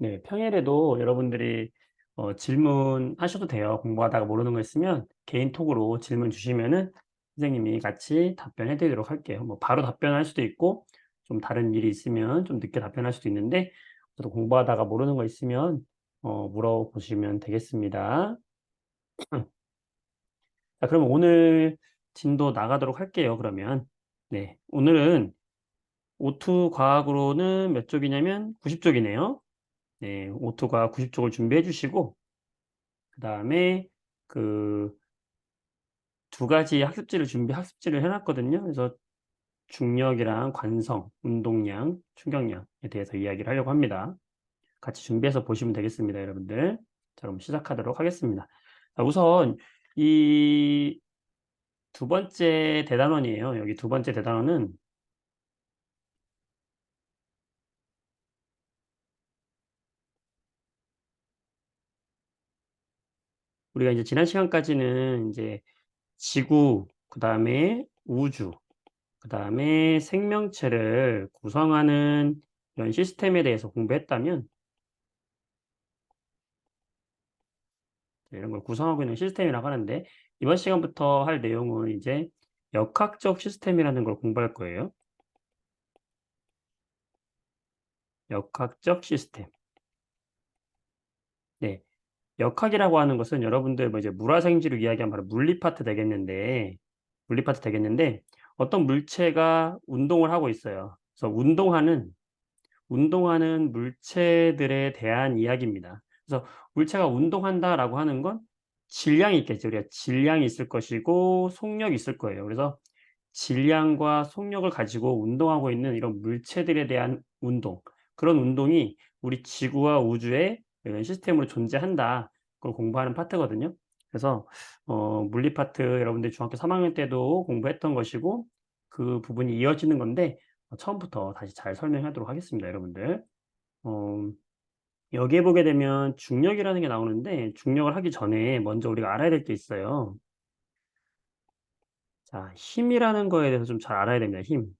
네, 평일에도 여러분들이 질문하셔도 돼요. 공부하다가 모르는 거 있으면 개인톡으로 질문 주시면은 선생님이 같이 답변해 드리도록 할게요. 뭐 바로 답변할 수도 있고 좀 다른 일이 있으면 좀 늦게 답변할 수도 있는데 저도 공부하다가 모르는 거 있으면 물어보시면 되겠습니다. 자, 그럼 오늘 진도 나가도록 할게요. 그러면 네, 오늘은 오투 과학으로는 몇 쪽이냐면 90쪽이네요. 네, 오투 과학 90쪽을 준비해 주시고 그다음에 그 두 가지 학습지를 해 놨거든요. 그래서 중력이랑 관성, 운동량, 충격량에 대해서 이야기를 하려고 합니다. 같이 준비해서 보시면 되겠습니다, 여러분들. 자, 그럼 시작하도록 하겠습니다. 자, 우선 이 두 번째 대단원이에요. 여기 두 번째 대단원은 우리가 이제 지난 시간까지는 이제 지구, 그다음에 우주, 그다음에 생명체를 구성하는 이런 시스템에 대해서 공부했다면 이런 걸 구성하고 있는 시스템이라고 하는데 이번 시간부터 할 내용은 이제 역학적 시스템이라는 걸 공부할 거예요. 역학적 시스템. 네. 역학이라고 하는 것은 여러분들 뭐 이제 물화생지로 이야기하면 바로 물리 파트 되겠는데 어떤 물체가 운동을 하고 있어요. 그래서 운동하는 물체들에 대한 이야기입니다. 그래서 물체가 운동한다라고 하는 건 질량이 있겠죠. 우리가 질량이 있을 것이고 속력이 있을 거예요. 그래서 질량과 속력을 가지고 운동하고 있는 이런 물체들에 대한 운동, 그런 운동이 우리 지구와 우주에 이런 시스템으로 존재한다. 그걸 공부하는 파트거든요. 그래서 물리 파트 여러분들이 중학교 3학년 때도 공부했던 것이고 그 부분이 이어지는 건데 처음부터 다시 잘 설명하도록 하겠습니다, 여러분들. 어 여기에 보게 되면 중력이라는 게 나오는데 중력을 하기 전에 먼저 우리가 알아야 될 게 있어요. 자, 힘이라는 거에 대해서 좀 잘 알아야 됩니다, 힘.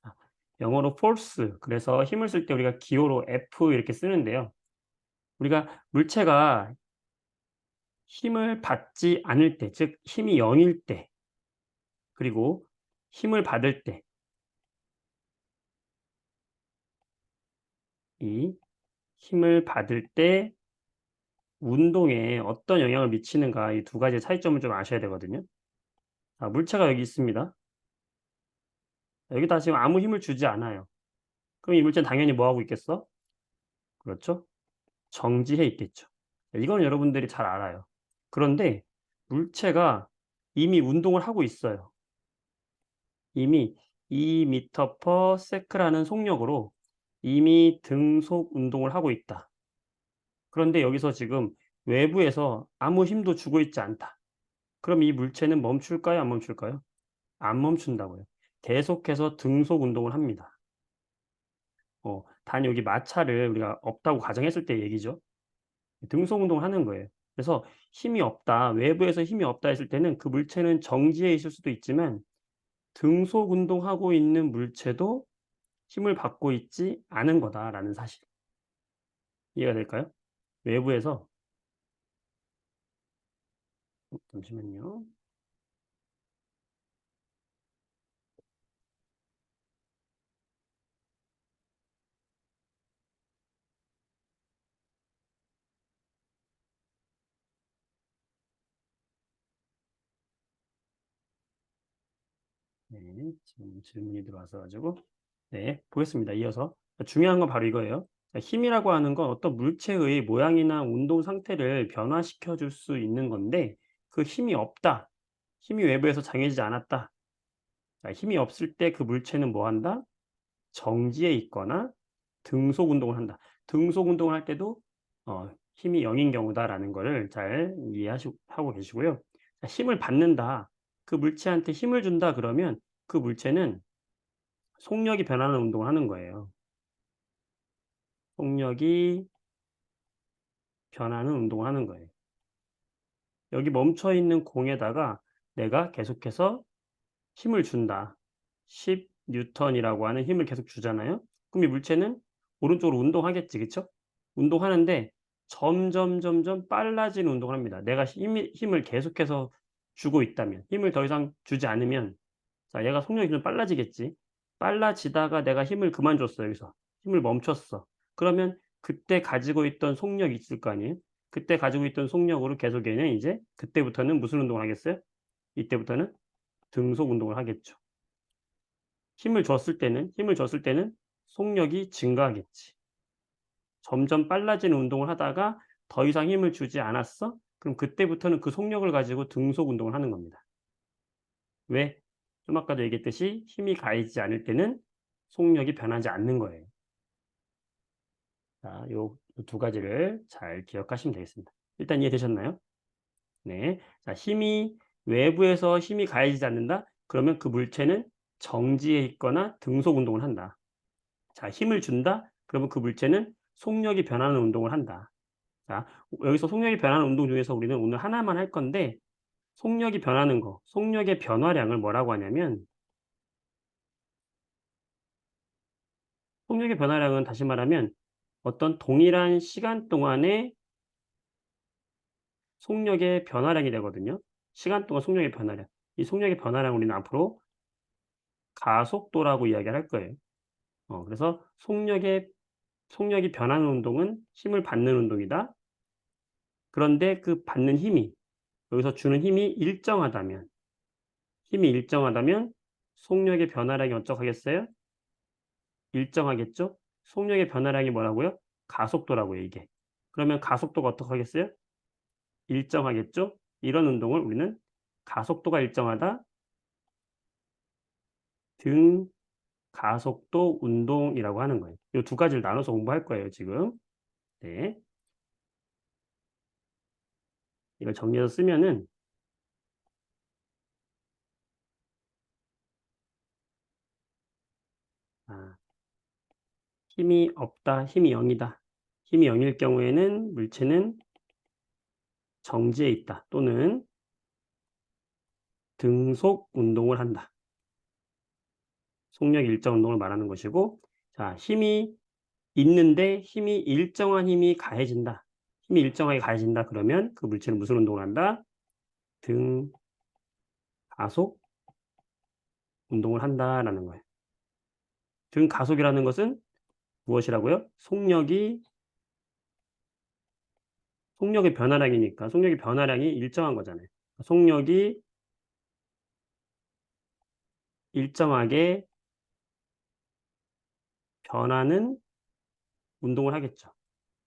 자, 영어로 force. 그래서 힘을 쓸 때 우리가 기호로 F 이렇게 쓰는데요. 우리가 물체가 힘을 받지 않을 때, 즉 힘이 0일 때, 그리고 힘을 받을 때, 이 힘을 받을 때 운동에 어떤 영향을 미치는가 이 두 가지의 차이점을 좀 아셔야 되거든요. 자, 물체가 여기 있습니다. 여기다 지금 아무 힘을 주지 않아요. 그럼 이 물체는 당연히 뭐 하고 있겠어? 그렇죠? 정지해 있겠죠. 이거는 여러분들이 잘 알아요. 그런데 물체가 이미 운동을 하고 있어요. 이미 2m/s라는 속력으로 이미 등속 운동을 하고 있다. 그런데 여기서 지금 외부에서 아무 힘도 주고 있지 않다. 그럼 이 물체는 멈출까요? 안 멈출까요? 안 멈춘다고요. 계속해서 등속 운동을 합니다. 단 여기 마찰을 우리가 없다고 가정했을 때 얘기죠. 등속 운동을 하는 거예요. 그래서 힘이 없다, 외부에서 힘이 없다 했을 때는 그 물체는 정지해 있을 수도 있지만 등속 운동하고 있는 물체도 힘을 받고 있지 않은 거다라는 사실. 이해가 될까요? 외부에서 잠시만요. 네. 지금 질문이 들어와서 가지고 네, 보겠습니다. 이어서. 중요한 건 바로 이거예요. 자, 힘이라고 하는 건 어떤 물체의 모양이나 운동 상태를 변화시켜 줄 수 있는 건데 그 힘이 없다. 힘이 외부에서 장해지지 않았다. 자, 힘이 없을 때 그 물체는 뭐 한다? 정지해 있거나 등속 운동을 한다. 등속 운동을 할 때도 힘이 0인 경우다라는 거를 잘 하고 계시고요. 자, 힘을 받는다. 그 물체한테 힘을 준다 그러면 그 물체는 속력이 변하는 운동을 하는 거예요. 속력이 변하는 운동을 하는 거예요. 여기 멈춰 있는 공에다가 내가 계속해서 힘을 준다. 10 뉴턴이라고 하는 힘을 계속 주잖아요. 그럼 이 물체는 오른쪽으로 운동하겠지. 그쵸? 운동하는데 점점 빨라지는 운동을 합니다. 내가 힘을 계속해서 주고 있다면, 힘을 더 이상 주지 않으면 자 얘가 속력이 좀 빨라지겠지. 빨라지다가 내가 힘을 그만 줬어 여기서. 힘을 멈췄어. 그러면 그때 가지고 있던 속력이 있을 거 아니에요. 그때 가지고 있던 속력으로 계속 얘는 이제 그때부터는 무슨 운동을 하겠어요? 이때부터는 등속 운동을 하겠죠. 힘을 줬을 때는 속력이 증가하겠지. 점점 빨라지는 운동을 하다가 더 이상 힘을 주지 않았어? 그럼 그때부터는 그 속력을 가지고 등속 운동을 하는 겁니다. 왜? 좀 아까도 얘기했듯이 힘이 가해지지 않을 때는 속력이 변하지 않는 거예요. 자, 요 두 가지를 잘 기억하시면 되겠습니다. 일단 이해되셨나요? 네. 자, 외부에서 힘이 가해지지 않는다? 그러면 그 물체는 정지해 있거나 등속 운동을 한다. 자, 힘을 준다? 그러면 그 물체는 속력이 변하는 운동을 한다. 자, 여기서 속력이 변하는 운동 중에서 우리는 오늘 하나만 할 건데 속력이 변하는 거, 속력의 변화량을 뭐라고 하냐면 속력의 변화량은 다시 말하면 어떤 동일한 시간 동안의 속력의 변화량이 되거든요. 시간 동안 속력의 변화량. 이 속력의 변화량을 우리는 앞으로 가속도라고 이야기를 할 거예요. 그래서 속력이 변하는 운동은 힘을 받는 운동이다. 그런데 그 받는 힘이 여기서 주는 힘이 일정하다면 속력의 변화량이 어떡하겠어요? 일정하겠죠? 속력의 변화량이 뭐라고요? 가속도라고요, 이게. 그러면 가속도가 어떡하겠어요? 일정하겠죠? 이런 운동을 우리는 가속도가 일정하다, 등가속도 운동이라고 하는 거예요. 이 두 가지를 나눠서 공부할 거예요, 지금. 네. 이걸 정리해서 쓰면은 아 힘이 없다, 힘이 0 이다. 힘이 0일 경우에는 물체는 정지해 있다 또는 등속 운동을 한다. 속력 일정 운동을 말하는 것이고 자 힘이 있는데 일정한 힘이 가해진다. 힘이 일정하게 가해진다 그러면 그 물체는 무슨 운동을 한다? 등가속 운동을 한다라는 거예요. 등가속이라는 것은 무엇이라고요? 속력의 변화량이니까 속력의 변화량이 일정한 거잖아요. 속력이 일정하게 변하는 운동을 하겠죠.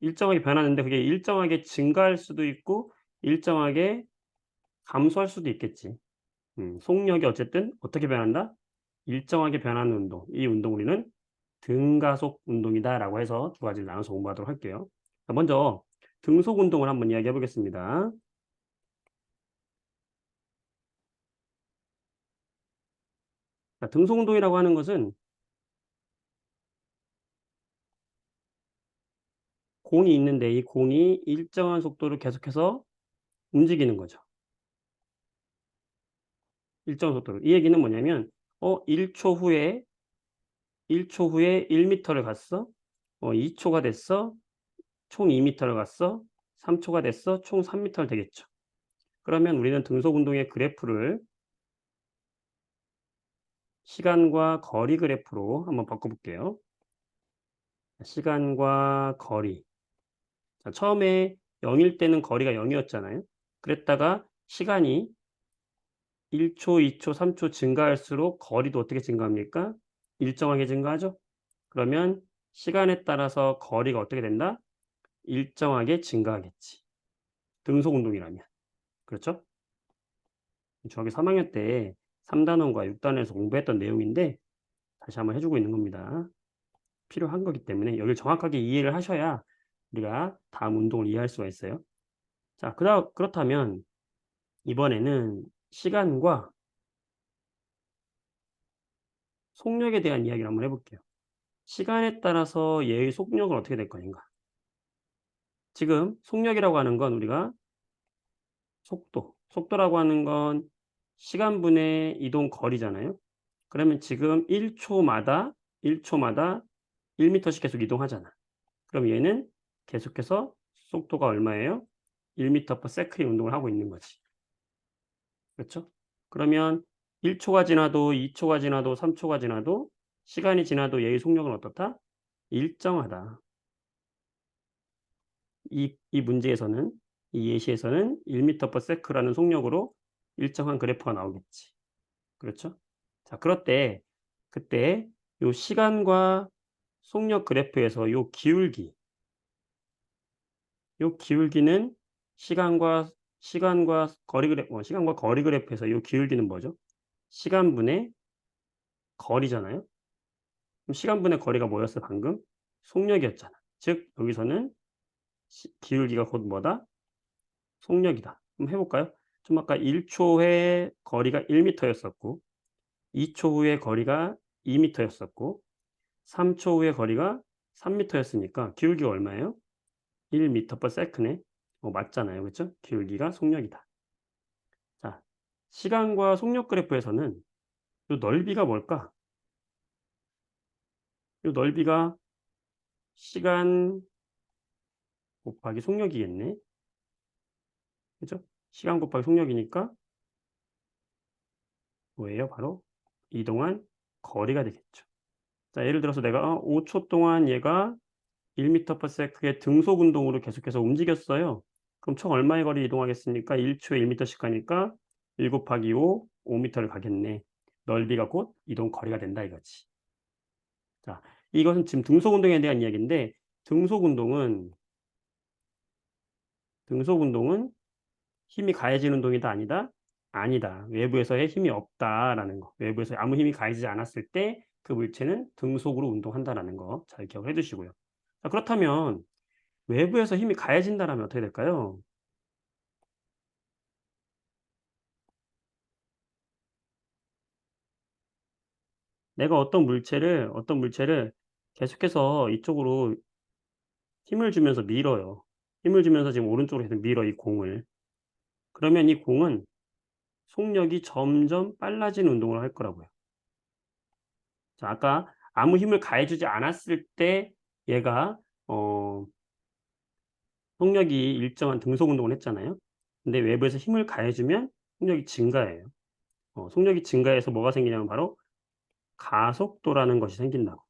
일정하게 변하는데 그게 일정하게 증가할 수도 있고 일정하게 감소할 수도 있겠지. 속력이 어쨌든 어떻게 변한다? 일정하게 변하는 운동. 이 운동 우리는 등가속 운동이다라고 해서 두 가지를 나눠서 공부하도록 할게요. 자, 먼저 등속 운동을 한번 이야기해 보겠습니다. 자, 등속 운동이라고 하는 것은 공이 있는데 이 공이 일정한 속도로 계속해서 움직이는 거죠. 일정한 속도로. 이 얘기는 뭐냐면 1초 후에 1 미터를 갔어. 2 초가 됐어. 총 2 미터를 갔어. 3 초가 됐어. 총 3 미터를 되겠죠. 그러면 우리는 등속 운동의 그래프를 시간과 거리 그래프로 한번 바꿔 볼게요. 시간과 거리. 자, 처음에 0일 때는 거리가 0 이었잖아요. 그랬다가 시간이 1 초, 2 초, 3초 증가할수록 거리도 어떻게 증가합니까? 일정하게 증가하죠. 그러면 시간에 따라서 거리가 어떻게 된다? 일정하게 증가하겠지. 등속 운동이라면. 그렇죠? 중학교 3 학년 때 3 단원과 6 단원에서 공부했던 내용인데 다시 한번 해 주고 있는 겁니다. 필요한 거기 때문에 여기를 정확하게 이해를 하셔야 우리가 다음 운동을 이해할 수가 있어요. 자, 그렇다면 이번에는 시간과 속력에 대한 이야기를 한번 해 볼게요. 시간에 따라서 얘의 속력은 어떻게 될 것인가? 지금 속력이라고 하는 건 우리가 속도라고 하는 건 시간분의 이동 거리잖아요. 그러면 지금 1 초마다 1 미터씩 계속 이동하잖아. 그럼 얘는 계속해서 속도가 얼마예요? 1m/s의 운동을 하고 있는 거지. 그렇죠? 그러면 1 초가 지나도 2 초가 지나도 3 초가 지나도 시간이 지나도 얘의 속력은 어떻다? 일정하다. 이 문제에서는 이 예시에서는 1m/s라는 속력으로 일정한 그래프가 나오겠지. 그렇죠? 자 그럴 때 그때 요 시간과 속력 그래프에서 요 기울기는 시간과 거리 그래프에서 요 기울기는 뭐죠? 시간분의 거리잖아요. 그럼 시간분의 거리가 뭐였어 방금? 속력이었잖아. 즉 여기서는 기울기가 곧 뭐다? 속력이다. 한번 해 볼까요? 좀 아까 1 초에 거리가 1 미터였었고 2초 후에 거리가 2 미터였었고 3초 후에 거리가 3 미터였으니까 기울기가 얼마예요? 1 미터/세크네. 맞잖아요. 그죠? 기울기가 속력이다. 자, 시간과 속력 그래프에서는 요 넓이가 뭘까? 요 넓이가 시간 곱하기 속력이겠네. 그죠? 시간 곱하기 속력이니까 뭐예요? 바로 이동한 거리가 되겠죠. 자, 예를 들어서 내가 5초 동안 얘가 1 미터/s의 등속 운동으로 계속해서 움직였어요. 그럼 총 얼마의 거리 이동하겠습니까? 1 초에 1 미터씩 가니까 1 곱하기 5 미터를 가겠네. 넓이가 곧 이동 거리가 된다 이거지. 자, 이것은 지금 등속 운동에 대한 이야기인데 등속 운동은 등속 운동은 힘이 가해지는 운동이다 아니다? 아니다. 외부에서의 힘이 없다라는 거. 외부에서 아무 힘이 가해지지 않았을 때 그 물체는 등속으로 운동한다라는 거 잘 기억을 해 두시고요. 자 그렇다면 외부에서 힘이 가해진다라면 어떻게 될까요? 내가 어떤 물체를 계속해서 이쪽으로 힘을 주면서 밀어요. 힘을 주면서 지금 오른쪽으로 계속 밀어 이 공을. 그러면 이 공은 속력이 점점 빨라지는 운동을 할 거라고요. 자 아까 아무 힘을 가해 주지 않았을 때 얘가 어 속력이 일정한 등속 운동을 했잖아요. 근데 외부에서 힘을 가해 주면 속력이 증가해요. 속력이 증가해서 뭐가 생기냐면 바로 가속도라는 것이 생긴다고.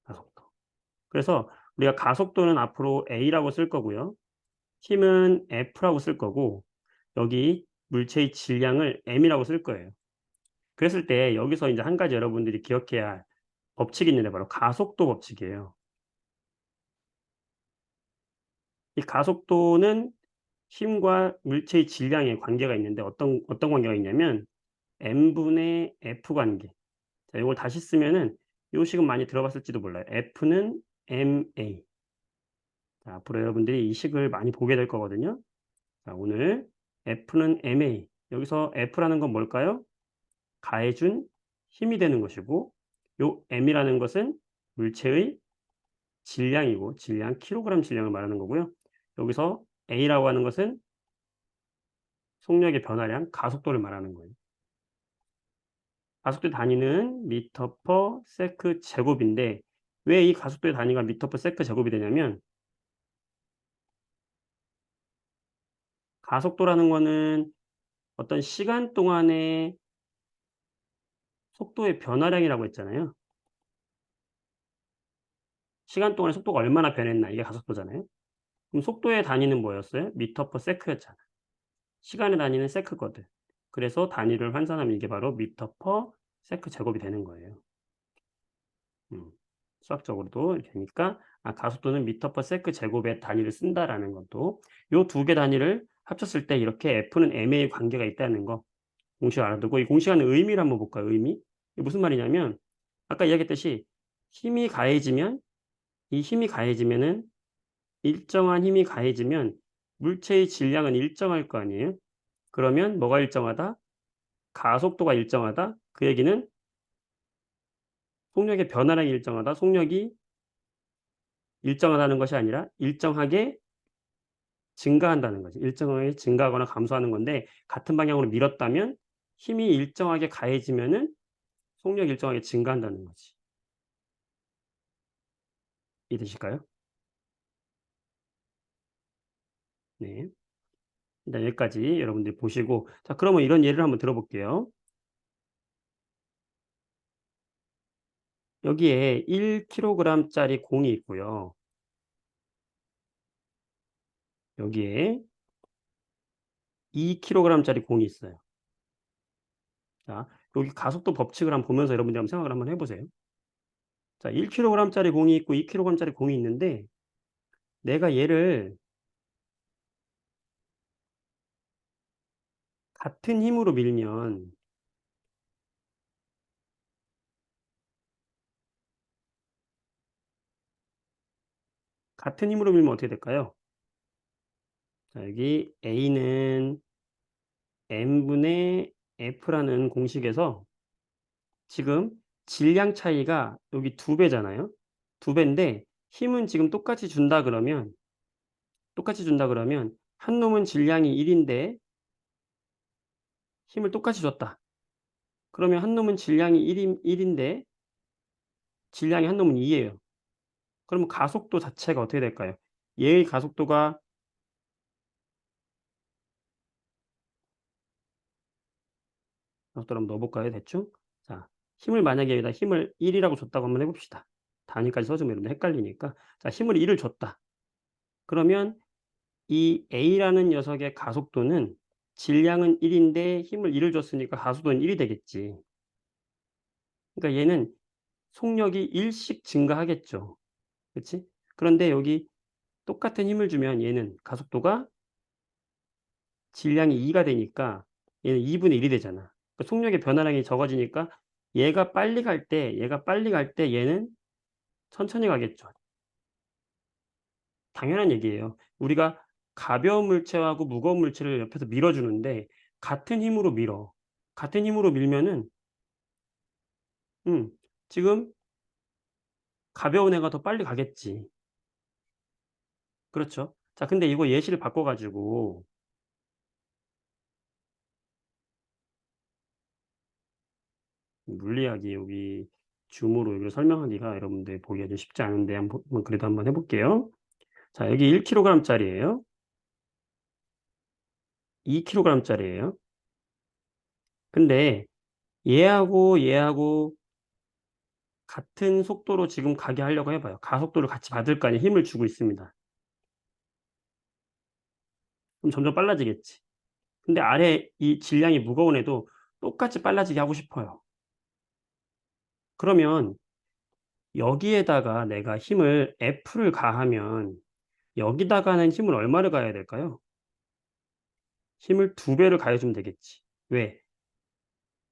가속도. 그래서 우리가 가속도는 앞으로 A라고 쓸 거고요. 힘은 F라고 쓸 거고 여기 물체의 질량을 M이라고 쓸 거예요. 그랬을 때 여기서 인제 한 가지 여러분들이 기억해야 할 법칙이 있는데 바로 가속도 법칙이에요. 이 가속도는 힘과 물체의 질량의 관계가 있는데 어떤 관계가 있냐면 M분의 F 관계. 자 요걸 다시 쓰면은 요 식은 많이 들어봤을지도 몰라요. F는 ma. 자 앞으로 여러분들이 이 식을 많이 보게 될 거거든요. 자 오늘 F는 ma. 여기서 F라는 건 뭘까요? 가해 준 힘이 되는 것이고 요 m이라는 것은 물체의 질량이고 질량 킬로그램 질량을 말하는 거고요. 여기서 a라고 하는 것은 속력의 변화량 가속도를 말하는 거예요. 가속도의 단위는 미터 퍼 세크 제곱인데 왜 이 가속도의 단위가 미터 퍼 세크 제곱이 되냐면 가속도라는 거는 어떤 시간 동안의 속도의 변화량이라고 했잖아요. 시간 동안에 속도가 얼마나 변했나 이게 가속도잖아요. 그럼 속도의 단위는 뭐였어요? 미터 퍼 세크였잖아. 시간의 단위는 세크거든. 그래서 단위를 환산하면 이게 바로 미터 퍼 세크 제곱이 되는 거예요. 음. 수학적으로도 이렇게 되니까 가속도는 미터 퍼 세크 제곱의 단위를 쓴다라는 것도 요 두 개 단위를 합쳤을 때 이렇게 F는 ma의 관계가 있다는 거 공식 알아두고 이 공식하는 의미를 한번 볼까요? 의미? 이게 무슨 말이냐면 아까 이야기했듯이 힘이 가해지면 이 힘이 가해지면은 일정한 힘이 가해지면 물체의 질량은 일정할 거 아니에요? 그러면 뭐가 일정하다? 가속도가 일정하다. 그 얘기는 속력의 변화량이 일정하다. 속력이 일정하다는 것이 아니라 일정하게 증가한다는 거지. 일정하게 증가하거나 감소하는 건데 같은 방향으로 밀었다면 힘이 일정하게 가해지면은 속력이 일정하게 증가한다는 거지. 이해되실까요? 네. 일단 여기까지 여러분들이 보시고 자 그러면 이런 예를 한번 들어 볼게요. 여기에 1 킬로그램짜리 공이 있고요. 여기에 2 킬로그램짜리 공이 있어요. 자 여기 가속도 법칙을 한번 보면서 여러분들이 한번 생각을 한번 해 보세요. 자 1 킬로그램짜리 공이 있고 2 킬로그램짜리 공이 있는데 내가 얘를 같은 힘으로 밀면 어떻게 될까요? 자 여기 A는 n분의 F라는 공식에서 지금 질량 차이가 여기 2 배잖아요. 2 배인데 힘은 지금 똑같이 준다 그러면 한 놈은 질량이 1 인데 힘을 똑같이 줬다. 그러면 한 놈은 질량이 1 인데 질량이 한 놈은 2 예요. 그러면 가속도 자체가 어떻게 될까요? 얘의 가속도가 가속도를 한번 넣어 볼까요 대충? 자 힘을 만약에 여기다 힘을 1 이라고 줬다고 한번 해 봅시다. 단위까지 써 주면 여러분들 헷갈리니까. 자 힘을 1을 줬다. 그러면 이 A라는 녀석의 가속도는 질량은 1 인데 힘을 1을 줬으니까 가속도는 1이 되겠지. 그러니까 얘는 속력이 1 씩 증가하겠죠. 그치? 그런데 여기 똑같은 힘을 주면 얘는 가속도가 질량이 2가 되니까 얘는 2 분의 1이 되잖아. 그 속력의 변화량이 적어지니까 얘가 빨리 갈 때 얘는 천천히 가겠죠. 당연한 얘기예요. 우리가 가벼운 물체하고 무거운 물체를 옆에서 밀어 주는데 같은 힘으로 밀어. 같은 힘으로 밀면은 음 지금 가벼운 애가 더 빨리 가겠지. 그렇죠. 자 근데 이거 예시를 바꿔 가지고 물리학이 여기 줌으로 이걸 설명하기가 여러분들 보기가 좀 쉽지 않은데 한번 그래도 한번 해 볼게요. 자 여기 1 킬로그램짜리예요. 2 킬로그램짜리예요. 근데 얘하고 같은 속도로 지금 가게 하려고 해 봐요. 가속도를 같이 받을 거 아니에요. 힘을 주고 있습니다. 그럼 점점 빨라지겠지. 근데 아래 이 질량이 무거운 애도 똑같이 빨라지게 하고 싶어요. 그러면 여기에다가 내가 힘을 F를 가하면 여기다가는 힘을 얼마를 가해야 될까요? 힘을 2 배를 가해 주면 되겠지. 왜?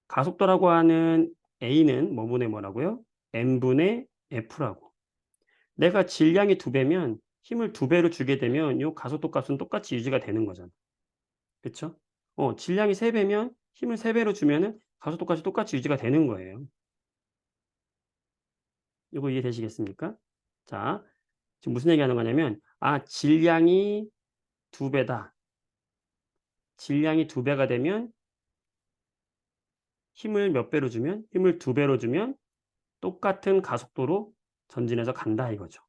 가속도라고 하는 A는 뭐분의 뭐라고요? m분의 F라고. 내가 질량이 2 배면 힘을 2 배로 주게 되면 요 가속도 값은 똑같이 유지가 되는 거잖아. 그쵸? 질량이 3 배면 힘을 3 배로 주면은 가속도 값이 똑같이 유지가 되는 거예요. 요거 이해되시겠습니까? 자, 지금 무슨 얘기하는 거냐면 질량이 2 배다. 질량이 2 배가 되면 힘을 몇 배로 주면 힘을 2 배로 주면 똑같은 가속도로 전진해서 간다 이거죠.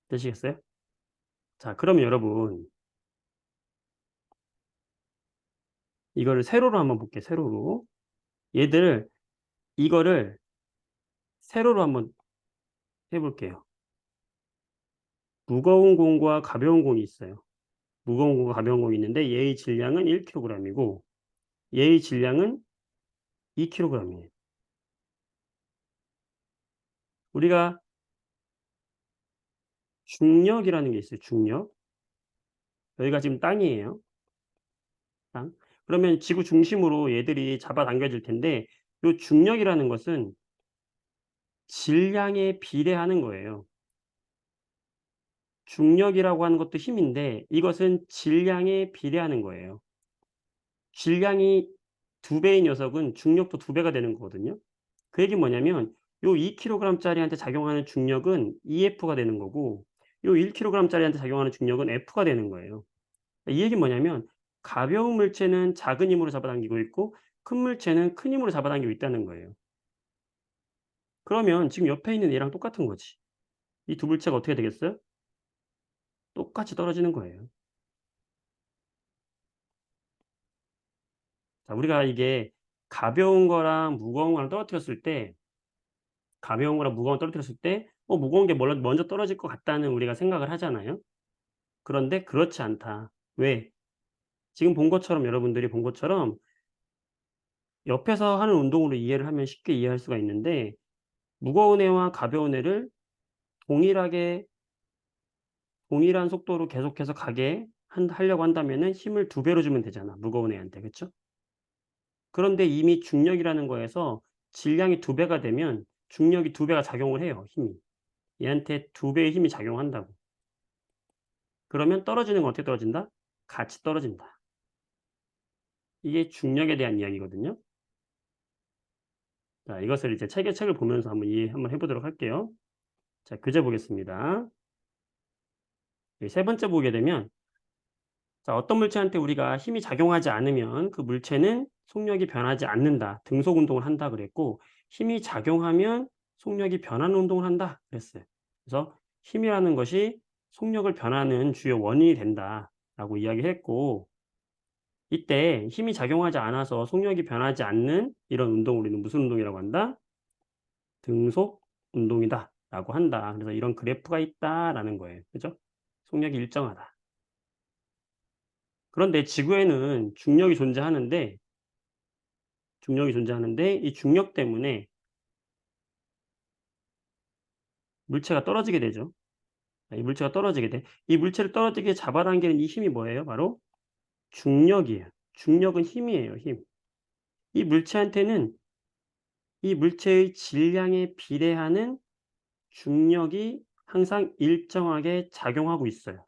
되시겠어요? 자, 그러면 여러분 이거를 세로로 한번 볼게요, 세로로. 얘들 이거를 세로로 한번 해 볼게요. 무거운 공과 가벼운 공이 있어요. 무거운 공과 가벼운 공이 있는데 얘의 질량은 1 킬로그램이고 얘의 질량은 2 킬로그램이에요. 우리가 중력이라는 게 있어요, 중력. 여기가 지금 땅이에요, 땅. 그러면 지구 중심으로 얘들이 잡아당겨질 텐데 요 중력이라는 것은 질량에 비례하는 거예요. 중력이라고 하는 것도 힘인데 이것은 질량에 비례하는 거예요. 질량이 2 배인 녀석은 중력도 2 배가 되는 거거든요. 그 얘기는 뭐냐면 요 2 킬로그램짜리한테 작용하는 중력은 EF가 되는 거고 요 1 킬로그램짜리한테 작용하는 중력은 F가 되는 거예요. 이 얘기는 뭐냐면 가벼운 물체는 작은 힘으로 잡아당기고 있고 큰 물체는 큰 힘으로 잡아당기고 있다는 거예요. 그러면 지금 옆에 있는 얘랑 똑같은 거지. 이 두 물체가 어떻게 되겠어요? 똑같 똑같이 떨어지는 거예요. 자, 우리가 이게 가벼운 거랑 무거운 거랑 떨어뜨렸을 때 가벼운 거랑 무거운 거 떨어뜨렸을 때 무거운 게 먼저 떨어질 것 같다는 우리가 생각을 하잖아요. 그런데 그렇지 않다. 왜? 지금 본 것처럼 여러분들이 본 것처럼 옆에서 하는 운동으로 이해를 하면 쉽게 이해할 수가 있는데 무거운 애와 가벼운 애를 동일하게 동일한 속도로 계속해서 가게 하려고 한다면은 힘을 2 배로 주면 되잖아, 무거운 애한테. 그쵸? 그런데 이미 중력이라는 거에서 질량이 2 배가 되면 중력이 2 배가 작용을 해요, 힘이. 얘한테 2 배의 힘이 작용한다고. 그러면 떨어지는 건 어떻게 떨어진다? 같이 떨어진다. 이게 중력에 대한 이야기거든요. 자, 이것을 이제 책을 보면서 한번 해 보도록 할게요. 자, 교재 보겠습니다. 이 세 번째 보게 되면 자, 어떤 물체한테 우리가 힘이 작용하지 않으면 그 물체는 속력이 변하지 않는다. 등속 운동을 한다 그랬고 힘이 작용하면 속력이 변하는 운동을 한다 그랬어요. 그래서 힘이라는 것이 속력을 변하는 주요 원인이 된다라고 이야기했고 이때 힘이 작용하지 않아서 속력이 변하지 않는 이런 운동을 우리는 무슨 운동이라고 한다? 등속 운동이다라고 한다. 그래서 이런 그래프가 있다라는 거예요. 그죠? 속력이 일정하다. 그런데 지구에는 중력이 존재하는데 이 중력 때문에 물체가 떨어지게 되죠. 이 물체가 떨어지게 돼. 이 물체를 떨어지게 잡아당기는 이 힘이 뭐예요? 바로 중력이에요. 중력은 힘이에요, 힘. 이 물체한테는 이 물체의 질량에 비례하는 중력이 항상 일정하게 작용하고 있어요.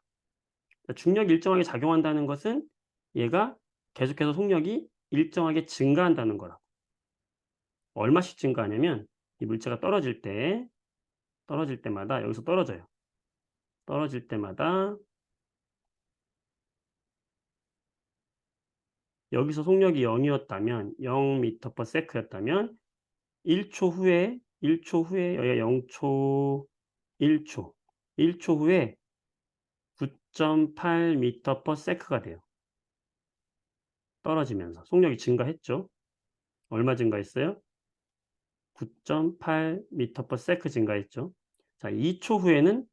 그러니까 중력이 일정하게 작용한다는 것은 얘가 계속해서 속력이 일정하게 증가한다는 거라고. 얼마씩 증가하냐면 이 물체가 떨어질 때마다 여기서 떨어져요. 떨어질 때마다 여기서 속력이 0 이었다면 0 m/s 였다면 1초 후에 여기가 0초 1초 1초 후에 9.8 m/s가 돼요. 떨어지면서 속력이 증가했죠. 얼마 증가했어요? 9.8 m/s 증가했죠. 자, 2초 후에는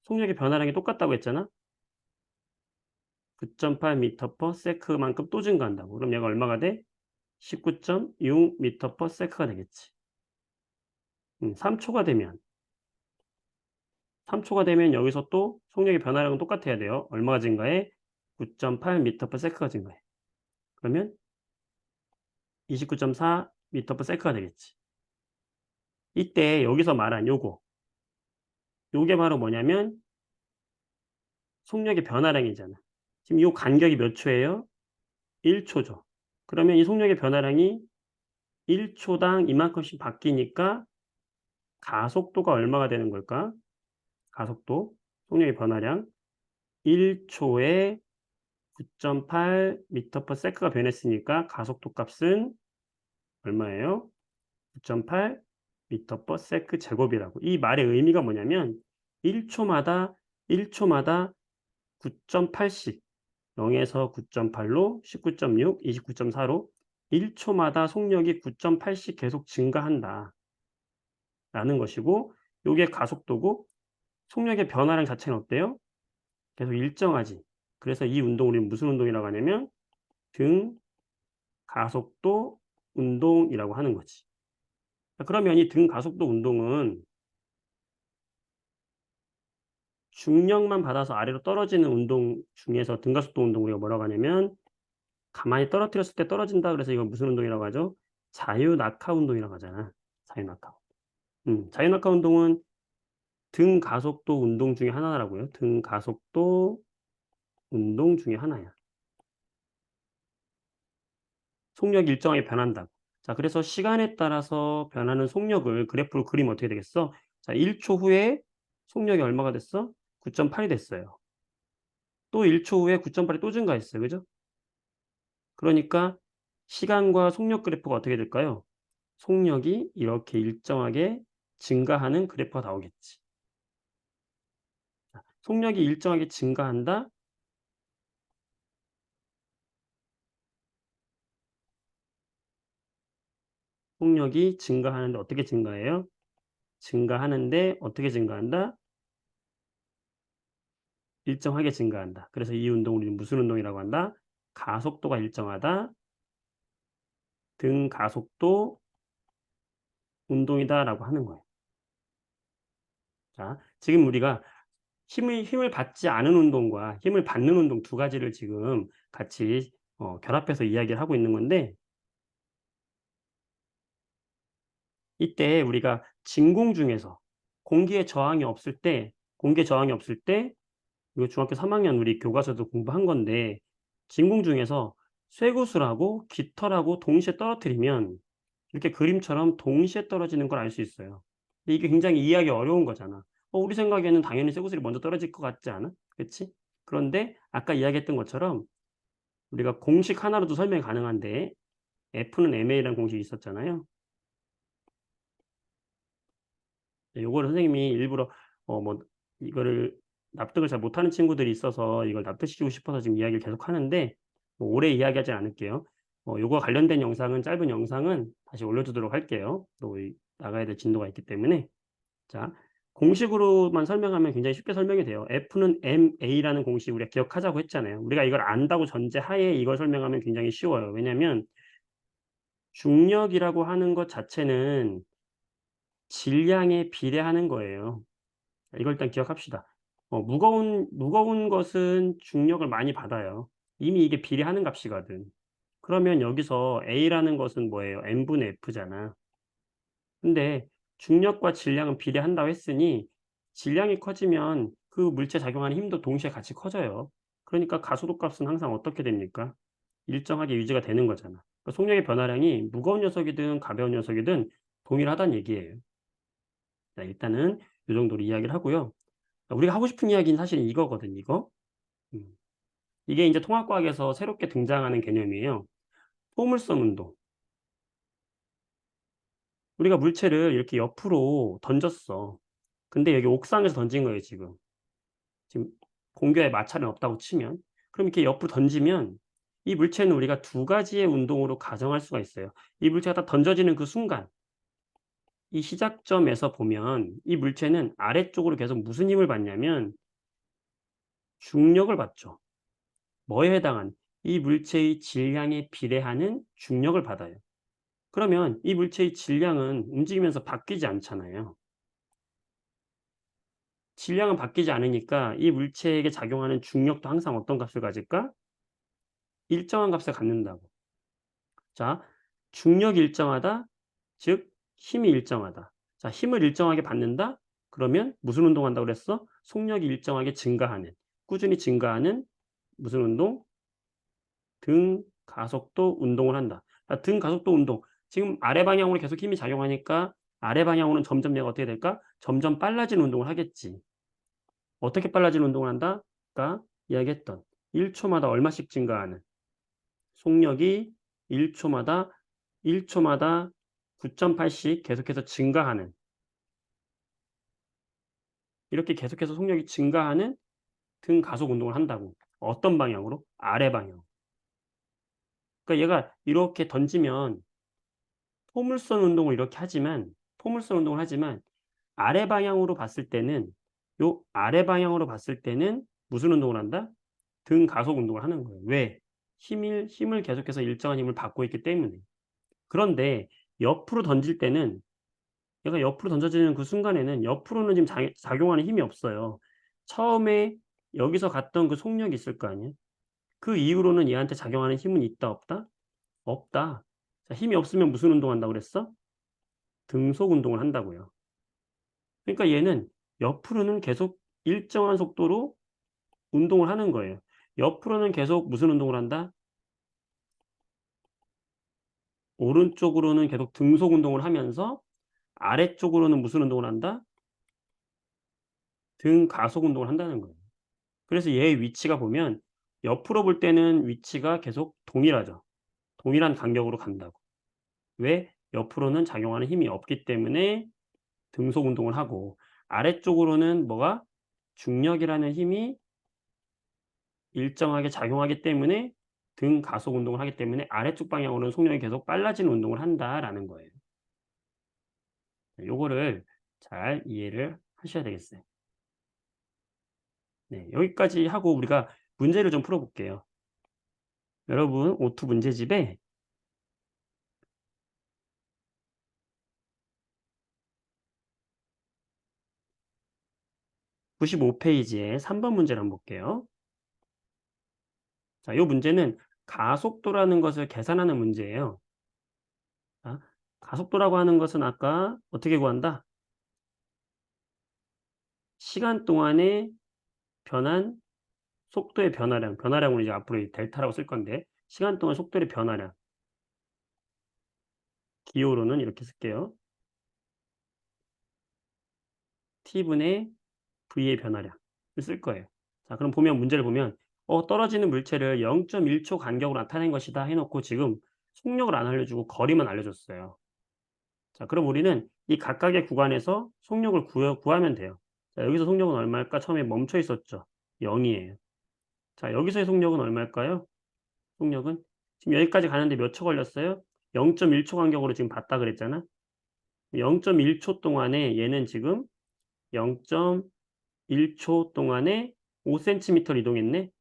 속력의 변화량이 똑같다고 했잖아. 9.8 m/s만큼 또 증가한다고. 그럼 얘가 얼마가 돼? 19.6 m/s가 되겠지. 3초가 되면 3초가 되면 여기서 또 속력의 변화량은 똑같아야 돼요. 얼마가 증가해? 9.8 m/s가 증가해. 그러면 29.4 m/s가 되겠지. 이때 여기서 말한 요게 바로 뭐냐면 속력의 변화량이잖아. 지금 요 간격이 몇 초예요? 1 초죠. 그러면 이 속력의 변화량이 1 초당 이만큼씩 바뀌니까 가속도가 얼마가 되는 걸까? 가속도, 속력의 변화량 1 초에 9.8 m/s가 변했으니까 가속도 값은 얼마예요? 9.8 m/s 제곱이라고. 이 말의 의미가 뭐냐면 1 초마다 1 초마다 9.8씩 0에서 9.8로 19.6, 29.4로 1 초마다 속력이 9.8씩 계속 증가한다라는 것이고 요게 가속도고 속력의 변화량 자체는 어때요? 계속 일정하지. 그래서 이 운동을 우리는 무슨 운동이라고 하냐면 등가속도 운동이라고 하는 거지. 자, 그러면 이 등가속도 운동은 중력만 받아서 아래로 떨어지는 운동 중에서 등가속도 운동을 우리가 뭐라고 하냐면 가만히 떨어뜨렸을 때 떨어진다 그래서 이건 무슨 운동이라고 하죠? 자유낙하 운동이라고 하잖아. 자유낙하. 자유낙하 운동은 등가속도 운동 중에 하나라고요. 등가속도 운동 중에 하나야. 속력이 일정하게 변한다고. 자, 그래서 시간에 따라서 변하는 속력을 그래프로 그리면 어떻게 되겠어? 자, 1초 후에 속력이 얼마가 됐어? 9.8이 됐어요. 또 1초 후에 9.8이 또 증가했어요. 그죠? 그러니까 시간과 속력 그래프가 어떻게 될까요? 속력이 이렇게 일정하게 증가하는 그래프가 나오겠지. 속력이 일정하게 증가한다. 속력이 증가하는데 어떻게 증가해요? 증가하는데 어떻게 증가한다? 일정하게 증가한다. 그래서 이 운동을 우리는 무슨 운동이라고 한다? 가속도가 일정하다. 등가속도 운동이다라고 하는 거예요. 자, 지금 우리가 힘을 받지 않은 운동과 힘을 받는 운동 두 가지를 지금 같이 결합해서 이야기를 하고 있는 건데, 이때 우리가 진공 중에서 공기에 저항이 없을 때 이거 중학교 3 학년 우리 교과서도 공부한 건데, 진공 중에서 쇠구슬하고 깃털하고 동시에 떨어뜨리면 이렇게 그림처럼 동시에 떨어지는 걸 알 수 있어요. 근데 이게 굉장히 이해하기 어려운 거잖아. 우리 생각에는 당연히 쇠구슬이 먼저 떨어질 것 같지 않아? 그치? 그런데 아까 이야기했던 것처럼 우리가 공식 하나로도 설명이 가능한데, F는 ma라는 공식이 있었잖아요. 요거를 선생님이 일부러 뭐 이거를 납득을 잘 못하는 친구들이 있어서 이걸 납득시키고 싶어서 지금 이야기를 계속 하는데, 뭐 오래 이야기하진 않을게요. 요거와 관련된 영상은, 짧은 영상은 다시 올려두도록 할게요. 또 이 나가야 될 진도가 있기 때문에. 자, 공식으로만 설명하면 굉장히 쉽게 설명이 돼요. F는 ma라는 공식 우리가 기억하자고 했잖아요. 우리가 이걸 안다고 전제하에 이걸 설명하면 굉장히 쉬워요. 왜냐면 중력이라고 하는 것 자체는 질량에 비례하는 거예요. 이걸 일단 기억합시다. 무거운 것은 중력을 많이 받아요. 이미 이게 비례하는 값이거든. 그러면 여기서 A라는 것은 뭐예요? n분의 F잖아. 근데 중력과 질량은 비례한다고 했으니 질량이 커지면 그 물체에 작용하는 힘도 동시에 같이 커져요. 그러니까 가속도 값은 항상 어떻게 됩니까? 일정하게 유지가 되는 거잖아. 그러니까 속력의 변화량이 무거운 녀석이든 가벼운 녀석이든 동일하다는 얘기예요. 자, 일단은 요 정도로 이야기를 하고요. 우리가 하고 싶은 이야기는 사실 이거거든, 이거. 음. 이게 인제 통합과학에서 새롭게 등장하는 개념이에요. 포물선 운동. 우리가 물체를 이렇게 옆으로 던졌어. 근데 여기 옥상에서 던진 거예요, 지금. 지금 공교에 마찰은 없다고 치면. 그럼 이렇게 옆으로 던지면 이 물체는 우리가 두 가지의 운동으로 가정할 수가 있어요. 이 물체가 딱 던져지는 그 순간, 이 시작점에서 보면 이 물체는 아래쪽으로 계속 무슨 힘을 받냐면 중력을 받죠. 뭐에 해당하는? 이 물체의 질량에 비례하는 중력을 받아요. 그러면 이 물체의 질량은 움직이면서 바뀌지 않잖아요. 질량은 바뀌지 않으니까 이 물체에게 작용하는 중력도 항상 어떤 값을 가질까? 일정한 값을 갖는다고. 자, 중력이 일정하다, 즉 힘이 일정하다. 자, 힘을 일정하게 받는다? 그러면 무슨 운동한다고 그랬어? 속력이 일정하게 증가하는, 꾸준히 증가하는 무슨 운동? 등가속도 운동을 한다. 등가속도 운동. 지금 아래 방향으로 계속 힘이 작용하니까 아래 방향으로는 점점 얘가 어떻게 될까? 점점 빨라지는 운동을 하겠지. 어떻게 빨라지는 운동을 한다? 아까 이야기했던 1 초마다 얼마씩 증가하는 속력이 1 초마다 1 초마다 9.8씩 계속해서 증가하는, 이렇게 계속해서 속력이 증가하는 등가속 운동을 한다고. 어떤 방향으로? 아래 방향. 그러니까 얘가 이렇게 던지면 포물선 운동을 하지만 아래 방향으로 봤을 때는, 요 아래 방향으로 봤을 때는 무슨 운동을 한다? 등가속 운동을 하는 거예요. 왜? 힘을 계속해서 일정한 힘을 받고 있기 때문에. 그런데 옆으로 던질 때는, 얘가 옆으로 던져지는 그 순간에는 옆으로는 지금 작용하는 힘이 없어요. 처음에 여기서 갔던 그 속력이 있을 거 아니에요. 그 이후로는 얘한테 작용하는 힘은 있다 없다? 없다. 자, 힘이 없으면 무슨 운동한다고 그랬어? 등속 운동을 한다고요. 그러니까 얘는 옆으로는 계속 일정한 속도로 운동을 하는 거예요. 옆으로는 계속 무슨 운동을 한다? 오른쪽으로는 계속 등속 운동을 하면서 아래쪽으로는 무슨 운동을 한다? 등가속 운동을 한다는 거예요. 그래서 얘의 위치가 보면 옆으로 볼 때는 위치가 계속 동일하죠. 동일한 간격으로 간다고. 왜? 옆으로는 작용하는 힘이 없기 때문에 등속 운동을 하고, 아래쪽으로는 뭐가? 중력이라는 힘이 일정하게 작용하기 때문에 등 가속 운동을 하기 때문에 아래쪽 방향으로는 속력이 계속 빨라지는 운동을 한다라는 거예요. 요거를 잘 이해를 하셔야 되겠어요. 네. 여기까지 하고 우리가 문제를 좀 풀어 볼게요. 여러분 오투 문제집에 95 페이지에 3번 문제를 한번 볼게요. 자, 요 문제는 가속도라는 것을 계산하는 문제예요. 자, 가속도라고 하는 것은 아까 어떻게 구한다? 시간 동안에 변한 속도의 변화량, 변화량을 이제 앞으로 이 델타라고 쓸 건데 시간 동안 속도의 변화량, 기호로는 이렇게 쓸게요. t분의 v의 변화량을 쓸 거예요. 자, 그럼 보면 문제를 보면 떨어지는 물체를 0.1초 간격으로 나타낸 것이다 해 놓고 지금 속력을 안 알려주고 거리만 알려줬어요. 자, 그럼 우리는 이 각각의 구간에서 속력을 구하면 돼요. 자, 여기서 속력은 얼마일까? 처음에 멈춰 있었죠. 0 이에요. 자, 여기서의 속력은 얼마일까요? 속력은 지금 여기까지 가는데 몇 초 걸렸어요? 0.1초 간격으로 지금 봤다 그랬잖아. 0.1초 동안에 얘는 지금 0.1초 동안에 5cm를 이동했네.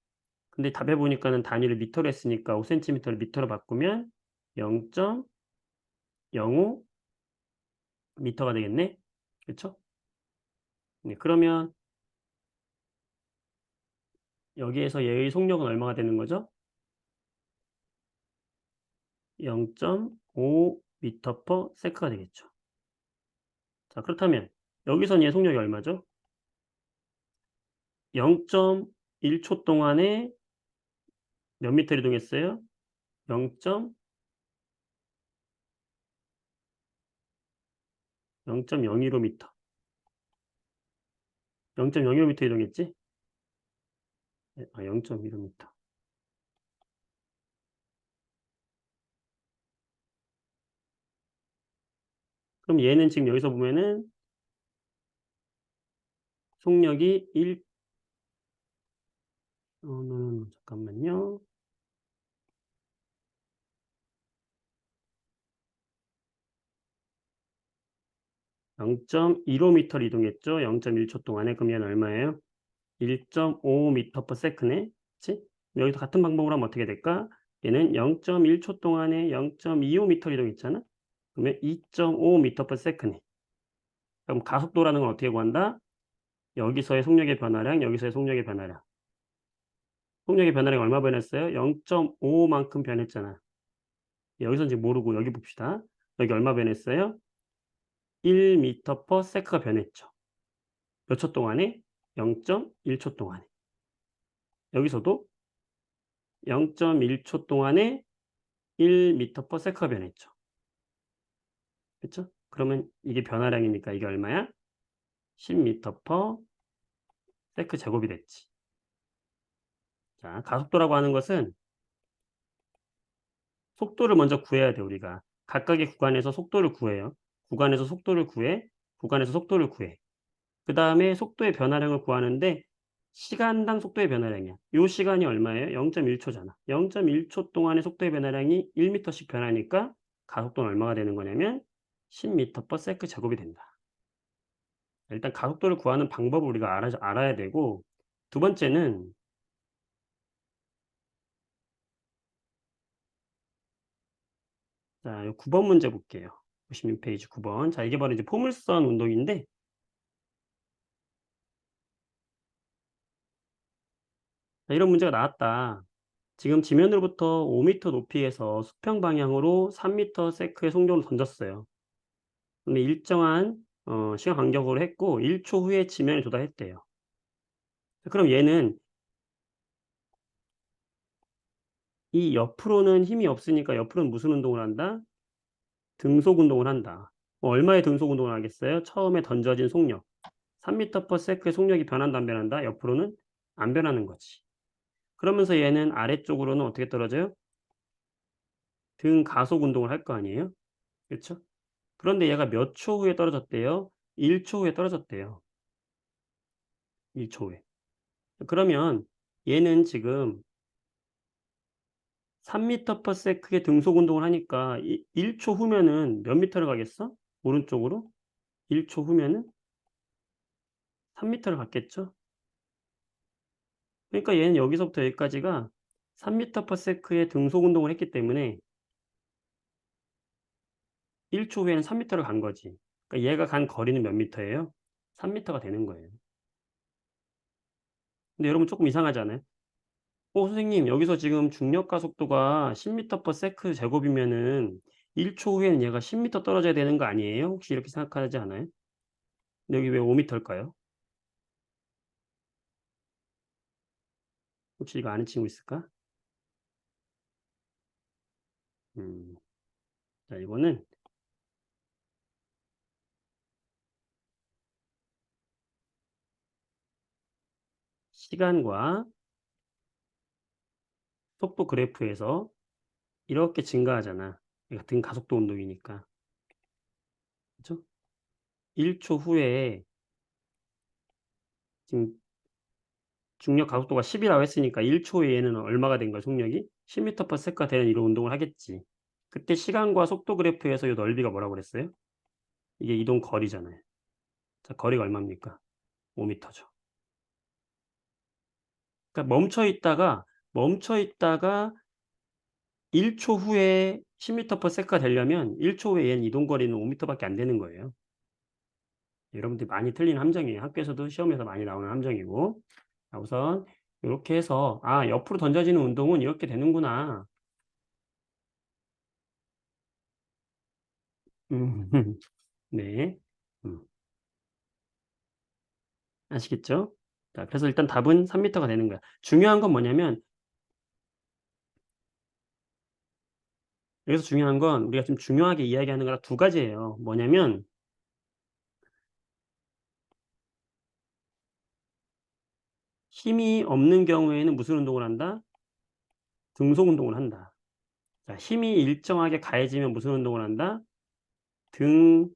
근데 답에 보니까는 단위를 미터로 했으니까 5cm를 미터로 바꾸면 0.05 미터가 되겠네. 그쵸? 네, 그러면 여기에서 얘의 속력은 얼마가 되는 거죠? 0.5 미터 퍼 세크가 되겠죠. 자, 그렇다면 여기선 얘 속력이 얼마죠? 0.1초 동안에 몇 미터 이동했어요? 0.015 미터. 0.015 미터 이동했지? 네, 0.15 미터. 그럼 얘는 지금 여기서 보면은 속력이 1 잠깐만요. 0.15 미터를 이동했죠. 0.1초 동안에. 그럼 얘는 얼마예요? 1.5 미터 퍼 세크네. 그치? 여기서 같은 방법으로 하면 어떻게 될까? 얘는 0.1초 동안에 0.25 미터를 이동했잖아. 그러면 2.5 미터 퍼 세크네. 그럼 가속도라는 건 어떻게 구한다? 여기서의 속력의 변화량, 여기서의 속력의 변화량. 속력의 변화량이 얼마 변했어요? 0.5만큼 변했잖아. 여기서는 지금 모르고 여기 봅시다. 여기 얼마 변했어요? 1 미터 퍼 세크가 변했죠. 몇 초 동안에? 0.1초 동안에. 여기서도 0.1초 동안에 1 미터 퍼 세크가 변했죠. 그쵸? 그러면 이게 변화량이니까 이게 얼마야? 10 미터 퍼 세크 제곱이 됐지. 자, 가속도라고 하는 것은 속도를 먼저 구해야 돼, 우리가. 각각의 구간에서 속도를 구해요. 구간에서 속도를 구해. 구간에서 속도를 구해. 그다음에 속도의 변화량을 구하는데 시간당 속도의 변화량이야. 요 시간이 얼마예요? 0.1초잖아. 0.1초 동안의 속도의 변화량이 1m씩 변하니까 가속도는 얼마가 되는 거냐면 10 미터 퍼 세크 제곱이 된다. 일단 가속도를 구하는 방법을 우리가 알아야 되고 두 번째는 자, 요 9번 문제 볼게요. 96 페이지 9 번. 자, 이게 바로 이제 포물선 운동인데 자, 이런 문제가 나왔다. 지금 지면으로부터 5 미터 높이에서 수평 방향으로 3 미터 세크의 속력을 던졌어요. 근데 일정한 시간 간격으로 했고 1초 후에 지면에 도달했대요. 그럼 얘는 이 옆으로는 힘이 없으니까 옆으로는 무슨 운동을 한다? 등속 운동을 한다. 얼마의 등속 운동을 하겠어요? 처음에 던져진 속력. 3 미터 퍼 세크의 속력이 변한다 안 변한다? 옆으로는 안 변하는 거지. 그러면서 얘는 아래쪽으로는 어떻게 떨어져요? 등 가속 운동을 할 거 아니에요? 그쵸? 그런데 얘가 몇 초 후에 떨어졌대요? 1초 후에 떨어졌대요. 1초 후에. 그러면 얘는 지금 3m/s의 등속 운동을 하니까 1초 후면은 몇 미터를 가겠어? 오른쪽으로? 1초 후면은 3m를 갔겠죠? 그러니까 얘는 여기서부터 여기까지가 3m/s의 등속 운동을 했기 때문에 1초 후에는 3m를 간 거지. 그러니까 얘가 간 거리는 몇 미터예요? 3m가 되는 거예요. 근데 여러분 쪼끔 이상하지 않아요? 선생님 여기서 지금 중력 가속도가 10m/s 제곱이면은 1초 후에는 얘가 10m 떨어져야 되는 거 아니에요? 혹시 이렇게 생각하지 않아요? 근데 여기 왜 5m일까요? 혹시 이거 아는 친구 있을까? 음. 자 이거는 시간과 속도 그래프에서 이렇게 증가하잖아. 같은 가속도 운동이니까. 그죠? 1초 후에 지금 중력 가속도가 10 이라고 했으니까 1초 후에 얘는 얼마가 된 거야 속력이? 10m/s가 되는 이런 운동을 하겠지. 그때 시간과 속도 그래프에서 요 넓이가 뭐라고 그랬어요? 이게 이동 거리잖아요. 자 거리가 얼마입니까? 5m죠. 그러니까 멈춰 있다가 1초 후에 10m/s가 되려면 1초 후에 얘는 이동 거리는 5m 밖에 안 되는 거예요. 여러분들이 많이 틀린 함정이에요. 학교에서도 시험에서 많이 나오는 함정이고. 자 우선 요렇게 해서 '아 옆으로 던져지는 운동은 이렇게 되는구나.' 음 네. 음 아시겠죠? 자 그래서 일단 답은 3m가 되는 거야. 중요한 건 뭐냐면 여기서 중요한 건 우리가 좀 중요하게 이야기하는 거가 두 가지예요. 뭐냐면 힘이 없는 경우에는 무슨 운동을 한다? 등속 운동을 한다. 자 힘이 일정하게 가해지면 무슨 운동을 한다? 등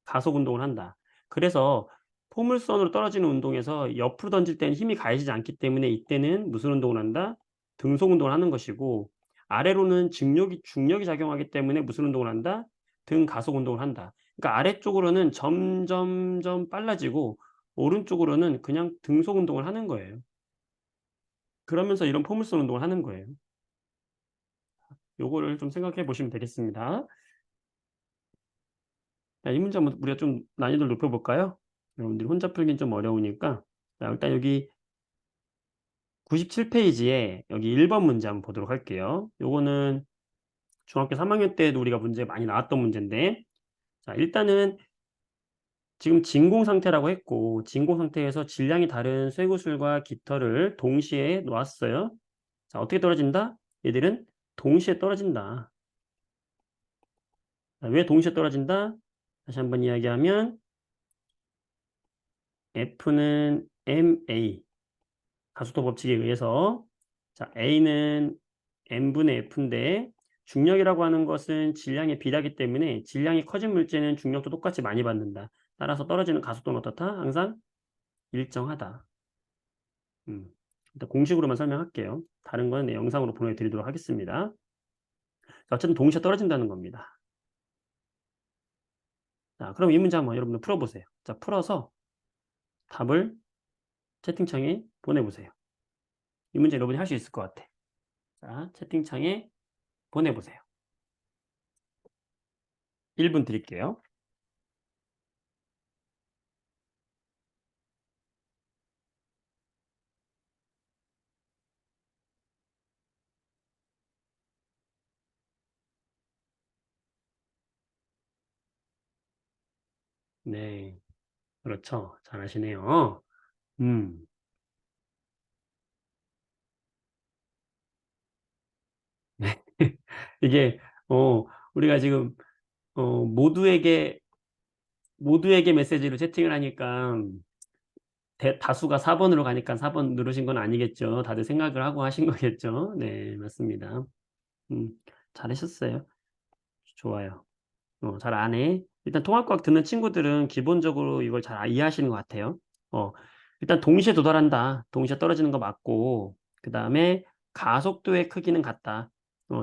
가속 운동을 한다. 그래서 포물선으로 떨어지는 운동에서 옆으로 던질 때는 힘이 가해지지 않기 때문에 이때는 무슨 운동을 한다? 등속 운동을 하는 것이고 아래로는 중력이 작용하기 때문에 무슨 운동을 한다? 등 가속 운동을 한다. 그러니까 아래쪽으로는 점점점 빨라지고 오른쪽으로는 그냥 등속 운동을 하는 거예요. 그러면서 이런 포물선 운동을 하는 거예요. 요거를 좀 생각해 보시면 되겠습니다. 자 이 문제 한번 우리가 좀 난이도를 높여 볼까요? 여러분들이 혼자 풀긴 좀 어려우니까. 자 일단 여기 97 페이지에 여기 1번 문제 한번 보도록 할게요. 요거는 중학교 3 학년 때도 우리가 문제 많이 나왔던 문제인데 자 일단은 지금 진공 상태라고 했고 진공 상태에서 질량이 다른 쇠구슬과 깃털을 동시에 놓았어요. 자 어떻게 떨어진다? 얘들은 동시에 떨어진다. 자 왜 동시에 떨어진다? 다시 한번 이야기하면 F는 ma 가속도 법칙에 의해서 자 A는 m분의 F인데 중력이라고 하는 것은 질량의 비례하기 때문에 질량이 커진 물체는 중력도 똑같이 많이 받는다. 따라서 떨어지는 가속도는 어떻다? 항상 일정하다. 일단 공식으로만 설명할게요. 다른 건 네, 영상으로 보내드리도록 하겠습니다. 자, 어쨌든 동시에 떨어진다는 겁니다. 자, 그럼 이 문제 한번 여러분들 풀어보세요. 자, 풀어서 답을 채팅창에 보내보세요. 이 문제 여러분이 할 수 있을 것 같아. 자, 채팅창에 보내보세요. 1분 드릴게요. 네. 그렇죠. 잘하시네요. 음. 네. 이게 우리가 지금 모두에게 메시지로 채팅을 하니까 다수가 4 번으로 가니까 4번 누르신 건 아니겠죠. 다들 생각을 하고 하신 거겠죠. 네 맞습니다. 음 잘하셨어요. 좋아요. 잘 안 해. 일단 통합과학 듣는 친구들은 기본적으로 이걸 잘 이해하시는 것 같아요. 어 일단 동시에 도달한다. 동시에 떨어지는 거 맞고, 그 다음에 가속도의 크기는 같다.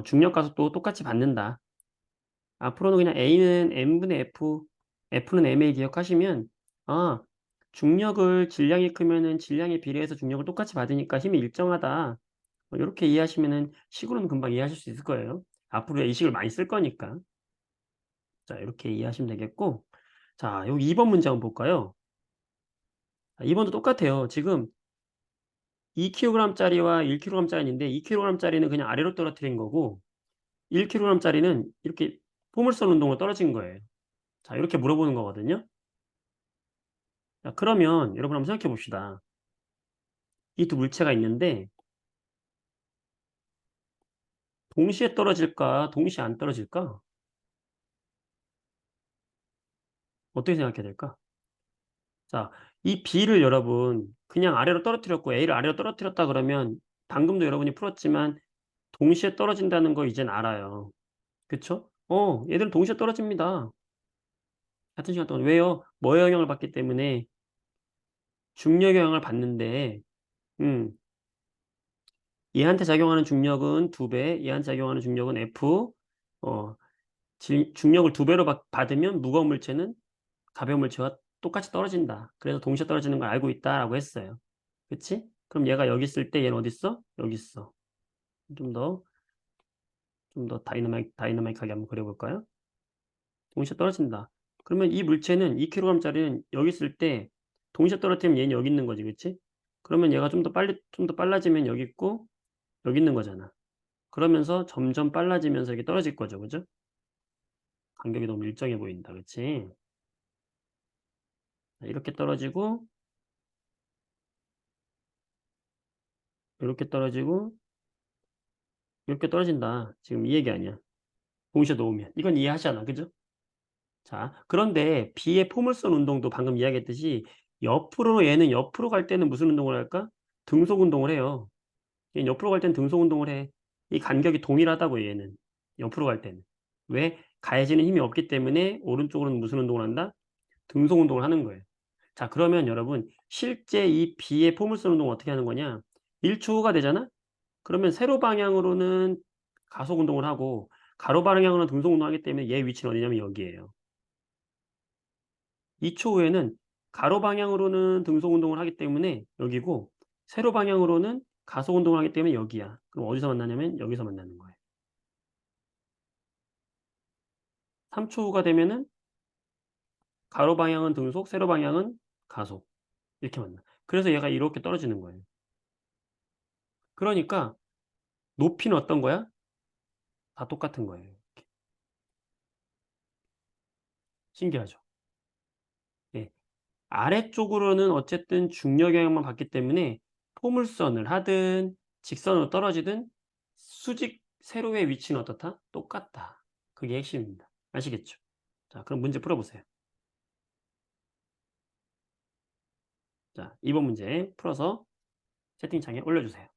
중력 가속도 똑같이 받는다. 앞으로는 그냥 A는 M분의 F, F는 MA 기억하시면, 아, 중력을 질량이 크면은 질량에 비례해서 중력을 똑같이 받으니까 힘이 일정하다. 이렇게 이해하시면은 식으로는 금방 이해하실 수 있을 거예요. 앞으로 이 식을 많이 쓸 거니까. 자, 이렇게 이해하시면 되겠고. 자, 여기 2번 문제 한번 볼까요? 2번도 똑같아요. 지금 2kg짜리와 1kg짜리인데 2kg짜리는 그냥 아래로 떨어뜨린 거고 1kg짜리는 이렇게 포물선 운동으로 떨어진 거예요. 자, 이렇게 물어보는 거거든요. 자, 그러면 여러분 한번 생각해 봅시다. 이 두 물체가 있는데 동시에 떨어질까? 동시에 안 떨어질까? 어떻게 생각해야 될까? 자, 이 B를 여러분 그냥 아래로 떨어뜨렸고 A를 아래로 떨어뜨렸다 그러면 방금도 여러분이 풀었지만 동시에 떨어진다는 거 이젠 알아요. 그쵸? 얘들은 동시에 떨어집니다. 같은 시간 동안. 왜요? 뭐의 영향을 받기 때문에 중력의 영향을 받는데, 음, 얘한테 작용하는 중력은 2배, 얘한테 작용하는 중력은 F, 어, 중력을 2배로 받으면 무거운 물체는 가벼운 물체와 똑같이 떨어진다. 그래서 동시에 떨어지는 걸 알고 있다라고 했어요. 그치? 그럼 얘가 여기 있을 때 얘는 어디 있어? 여기 있어. 좀 더, 좀 더 다이나마이크하게 한번 그려볼까요? 동시에 떨어진다. 그러면 이 물체는 2kg짜리는 여기 있을 때 동시에 떨어뜨리면 얘는 여기 있는 거지, 그치? 그러면 얘가 좀 더 좀 더 빨라지면 여기 있고 여기 있는 거잖아. 그러면서 점점 빨라지면서 이렇게 떨어질 거죠, 그죠? 간격이 너무 일정해 보인다, 그치? 이렇게 떨어지고 이렇게 떨어지고 이렇게 떨어진다. 지금 이 얘기 아니야. 동시에 놓으면 이건 이해하시잖아, 그죠? 자, 그런데 B의 포물선 운동도 방금 이야기했듯이 옆으로 얘는 옆으로 갈 때는 무슨 운동을 할까? 등속 운동을 해요. 얘는 옆으로 갈 때는 등속 운동을 해. 이 간격이 동일하다고 얘는. 옆으로 갈 때는. 왜? 가해지는 힘이 없기 때문에 오른쪽으로는 무슨 운동을 한다? 등속 운동을 하는 거예요. 자, 그러면 여러분 실제 이 B의 포물선 운동을 어떻게 하는 거냐? 1초가 되잖아? 그러면 세로 방향으로는 가속 운동을 하고 가로 방향으로는 등속 운동을 하기 때문에 얘 위치는 어디냐면 여기에요. 2초 후에는 가로 방향으로는 등속 운동을 하기 때문에 여기고 세로 방향으로는 가속 운동을 하기 때문에 여기야. 그럼 어디서 만나냐면 여기서 만나는 거예요. 3초 후가 되면은 가로 방향은 등속, 세로 방향은 가속. 이렇게 만나. 그래서 얘가 이렇게 떨어지는 거예요. 그러니까 높이는 어떤 거야? 다 똑같은 거예요. 신기하죠? 예. 아래쪽으로는 어쨌든 중력 영향만 받기 때문에 포물선을 하든 직선으로 떨어지든 수직 세로의 위치는 어떻다? 똑같다. 그게 핵심입니다. 아시겠죠? 자, 그럼 문제 풀어보세요. 자, 2번 문제 풀어서 채팅창에 올려주세요.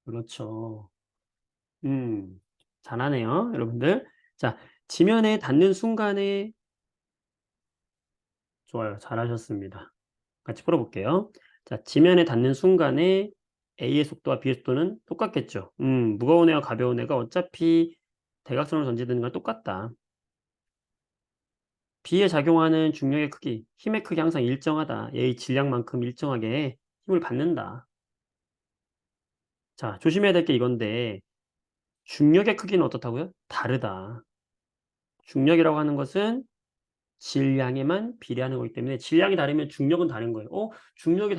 그렇죠. 음, 잘하네요, 여러분들. 자, 지면에 닿는 순간에 좋아요. 잘하셨습니다. 같이 풀어볼게요. 자, 지면에 닿는 순간에 A의 속도와 B의 속도는 똑같겠죠. 무거운 애와 가벼운 애가 어차피 대각선으로 전지되는 건 똑같다. B에 작용하는 중력의 크기, 힘의 크기 항상 일정하다. 얘의 질량만큼 일정하게 힘을 받는다. 자, 조심해야 될 게 이건데 중력의 크기는 어떻다고요? 다르다. 중력이라고 하는 것은 질량에만 비례하는 거기 때문에 질량이 다르면 중력은 다른 거예요. 중력이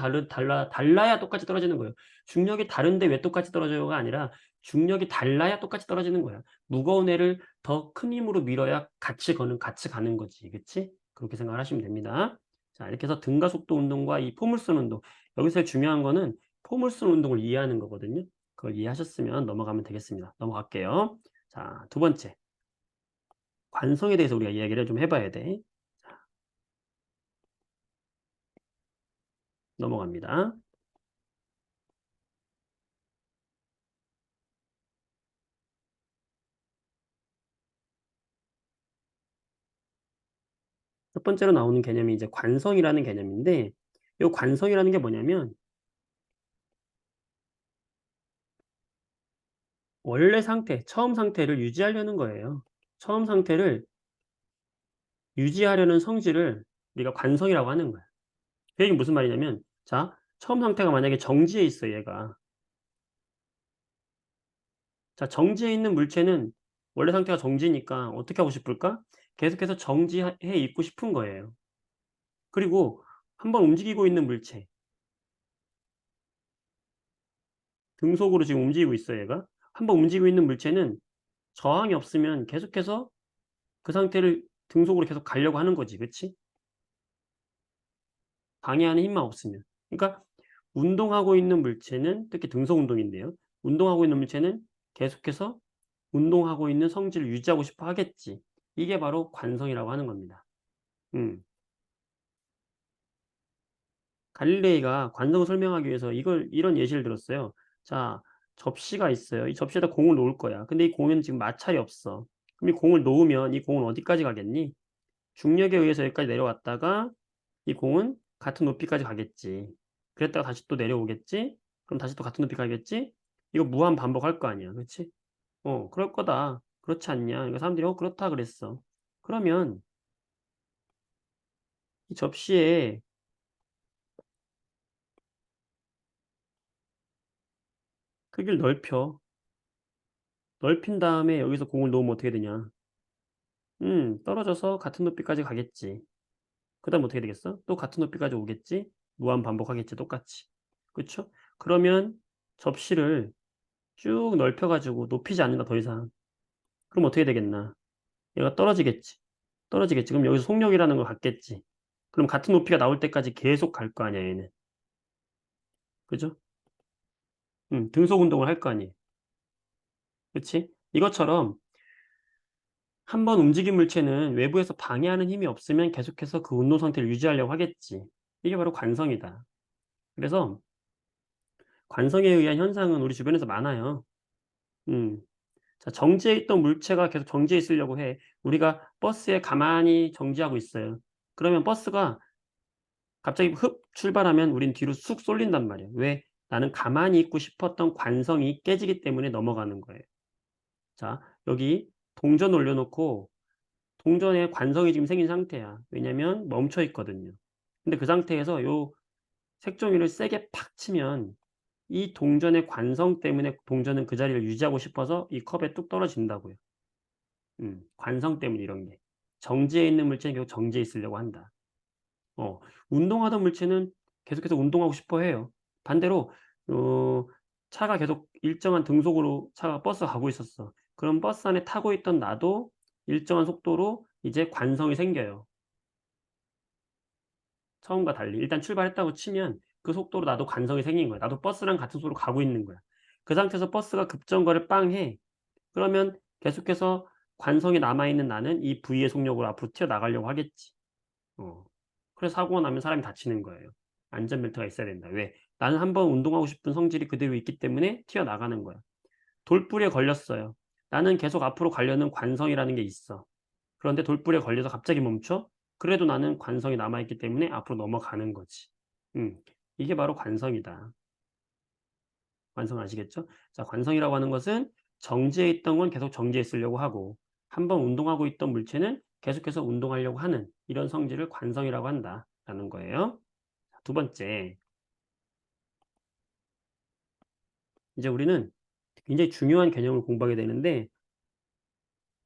달라야 똑같이 떨어지는 거예요. 중력이 다른데 왜 똑같이 떨어져요가 아니라 중력이 달라야 똑같이 떨어지는 거야. 무거운 애를 더 큰 힘으로 밀어야 같이 가는 거지. 그치? 그렇게 생각을 하시면 됩니다. 자, 이렇게 해서 등가 속도 운동과 이 포물선 운동. 여기서 중요한 거는 포물선 운동을 이해하는 거거든요. 그걸 이해하셨으면 넘어가면 되겠습니다. 넘어갈게요. 자, 두 번째. 관성에 대해서 우리가 이야기를 좀 해봐야 돼. 넘어갑니다. 첫 번째로 나오는 개념이 이제 관성이라는 개념인데, 이 관성이라는 게 뭐냐면 원래 상태, 처음 상태를 유지하려는 거예요. 처음 상태를 유지하려는 성질을 우리가 관성이라고 하는 거야. 그 얘기는 무슨 말이냐면, 자, 처음 상태가 만약에 정지해 있어, 얘가. 자, 정지해 있는 물체는 원래 상태가 정지니까 어떻게 하고 싶을까? 계속해서 정지해 있고 싶은 거예요. 그리고 한번 움직이고 있는 물체, 등속으로 지금 움직이고 있어요, 얘가. 한번 움직이고 있는 물체는 저항이 없으면 계속해서 그 상태를 등속으로 계속 가려고 하는 거지. 그치? 방해하는 힘만 없으면. 그러니까 운동하고 있는 물체는 특히 등속 운동인데요. 운동하고 있는 물체는 계속해서 운동하고 있는 성질을 유지하고 싶어 하겠지. 이게 바로 관성이라고 하는 겁니다. 음. 갈릴레이가 관성을 설명하기 위해서 이런 예시를 들었어요. 자, 접시가 있어요. 이 접시에다 공을 놓을 거야. 근데 이 공은 지금 마찰이 없어. 그럼 이 공을 놓으면 이 공은 어디까지 가겠니? 중력에 의해서 여기까지 내려왔다가 이 공은 같은 높이까지 가겠지. 그랬다가 다시 또 내려오겠지? 그럼 다시 또 같은 높이 가겠지? 이거 무한 반복할 거 아니야. 그치? 그럴 거다. 그렇지 않냐? 그러니까 사람들이 그렇다 그랬어. 그러면 이 접시에 크기를 넓혀. 넓힌 다음에 여기서 공을 놓으면 어떻게 되냐? 떨어져서 같은 높이까지 가겠지. 그다음 어떻게 되겠어? 또 같은 높이까지 오겠지? 무한 반복하겠지, 똑같이. 그쵸? 그러면 접시를 쭉 넓혀 가지고 높이지 않는다, 더 이상. 그럼 어떻게 되겠나? 얘가 떨어지겠지. 떨어지겠지. 그럼 여기서 속력이라는 걸 갖겠지. 그럼 같은 높이가 나올 때까지 계속 갈 거 아니야, 얘는. 그죠? 등속 운동을 할 거 아니에요. 그치? 이것처럼 한 번 움직인 물체는 외부에서 방해하는 힘이 없으면 계속해서 그 운동 상태를 유지하려고 하겠지. 이게 바로 관성이다. 그래서 관성에 의한 현상은 우리 주변에서 많아요. 음. 자, 정지해 있던 물체가 계속 정지해 있으려고 해. 우리가 버스에 가만히 정지하고 있어요. 그러면 버스가 갑자기 흡 출발하면 우린 뒤로 쑥 쏠린단 말이에요. 왜? 나는 가만히 있고 싶었던 관성이 깨지기 때문에 넘어가는 거예요. 자, 여기 동전 올려놓고 동전에 관성이 지금 생긴 상태야. 왜냐면 멈춰 있거든요. 근데 그 상태에서 요 색종이를 세게 팍 치면 이 동전의 관성 때문에 동전은 그 자리를 유지하고 싶어서 이 컵에 뚝 떨어진다고요. 관성 때문에 이런 게. 정지해 있는 물체는 계속 정지해 있으려고 한다. 어, 운동하던 물체는 계속해서 운동하고 싶어 해요. 반대로 어, 차가 계속 일정한 등속으로 차가 버스가 가고 있었어. 그럼 버스 안에 타고 있던 나도 일정한 속도로 이제 관성이 생겨요. 처음과 달리. 일단 출발했다고 치면 그 속도로 나도 관성이 생긴 거야. 나도 버스랑 같은 속도로 가고 있는 거야. 그 상태에서 버스가 급정거를 빵 해. 그러면 계속해서 관성이 남아있는 나는 이 부위의 속력으로 앞으로 튀어나가려고 하겠지. 어. 그래서 사고가 나면 사람이 다치는 거예요. 안전벨트가 있어야 된다. 왜? 나는 한번 운동하고 싶은 성질이 그대로 있기 때문에 튀어나가는 거야. 돌불에 걸렸어요. 나는 계속 앞으로 가려는 관성이라는 게 있어. 그런데 돌불에 걸려서 갑자기 멈춰? 그래도 나는 관성이 남아있기 때문에 앞으로 넘어가는 거지. 음. 이게 바로 관성이다. 관성 아시겠죠? 자, 관성이라고 하는 것은 정지해 있던 건 계속 정지해 있으려고 하고 한번 운동하고 있던 물체는 계속해서 운동하려고 하는 이런 성질을 관성이라고 한다라는 거예요. 자, 두 번째, 이제 우리는 굉장히 중요한 개념을 공부하게 되는데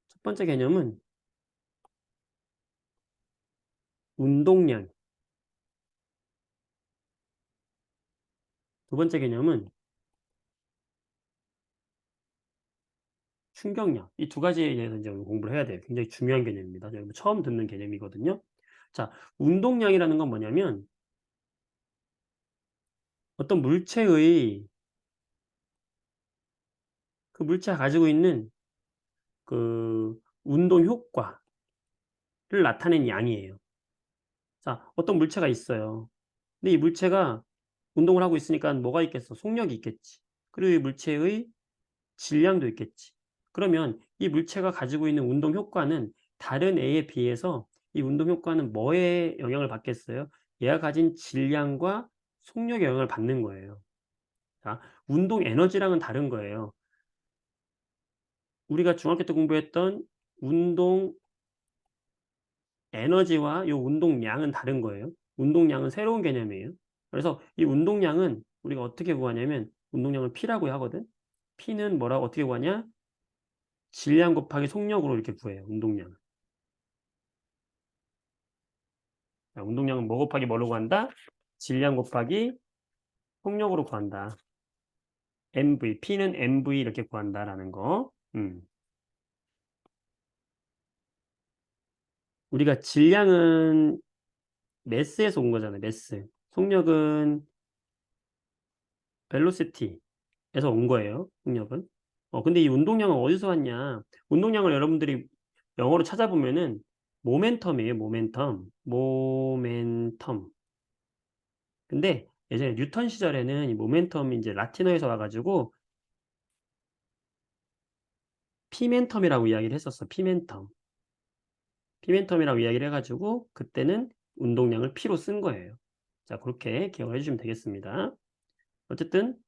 첫 번째 개념은 운동량, 두 번째 개념은 충격량. 이 두 가지에 대해서 이제 공부를 해야 돼요. 굉장히 중요한 개념입니다. 여러분 처음 듣는 개념이거든요. 자, 운동량이라는 건 뭐냐면 어떤 물체의 그 물체가 가지고 있는 그 운동 효과를 나타낸 양이에요. 자, 어떤 물체가 있어요. 근데 이 물체가 운동을 하고 있으니까 뭐가 있겠어? 속력이 있겠지. 그리고 이 물체의 질량도 있겠지. 그러면 이 물체가 가지고 있는 운동 효과는 다른 A에 비해서 이 운동 효과는 뭐에 영향을 받겠어요? 얘가 가진 질량과 속력에 영향을 받는 거예요. 자, 운동 에너지랑은 다른 거예요. 우리가 중학교 때 공부했던 운동 에너지와 요 운동량은 다른 거예요. 운동량은 새로운 개념이에요. 그래서 이 운동량은 우리가 어떻게 구하냐면 운동량을 P라고 하거든. P는 뭐라고 어떻게 구하냐? 질량 곱하기 속력으로 이렇게 구해요, 운동량을. 자, 운동량은 뭐 곱하기 뭐로 구한다? 질량 곱하기 속력으로 구한다. MV, P는 MV 이렇게 구한다라는 거. 우리가 질량은 매스에서 온 거잖아요, 매스. 속력은 벨로시티에서 온 거예요, 속력은. 근데 이 운동량은 어디서 왔냐? 운동량을 여러분들이 영어로 찾아보면은 모멘텀이에요, 모멘텀. 모멘텀. 근데 예전에 뉴턴 시절에는 이 모멘텀이 이제 라틴어에서 와 가지고 피멘텀이라고 이야기를 했었어. 피멘텀. 피멘텀이라고 이야기를 해 가지고 그때는 운동량을 P로 쓴 거예요. 자, 그렇게 기억을 해 주시면 되겠습니다. 어쨌든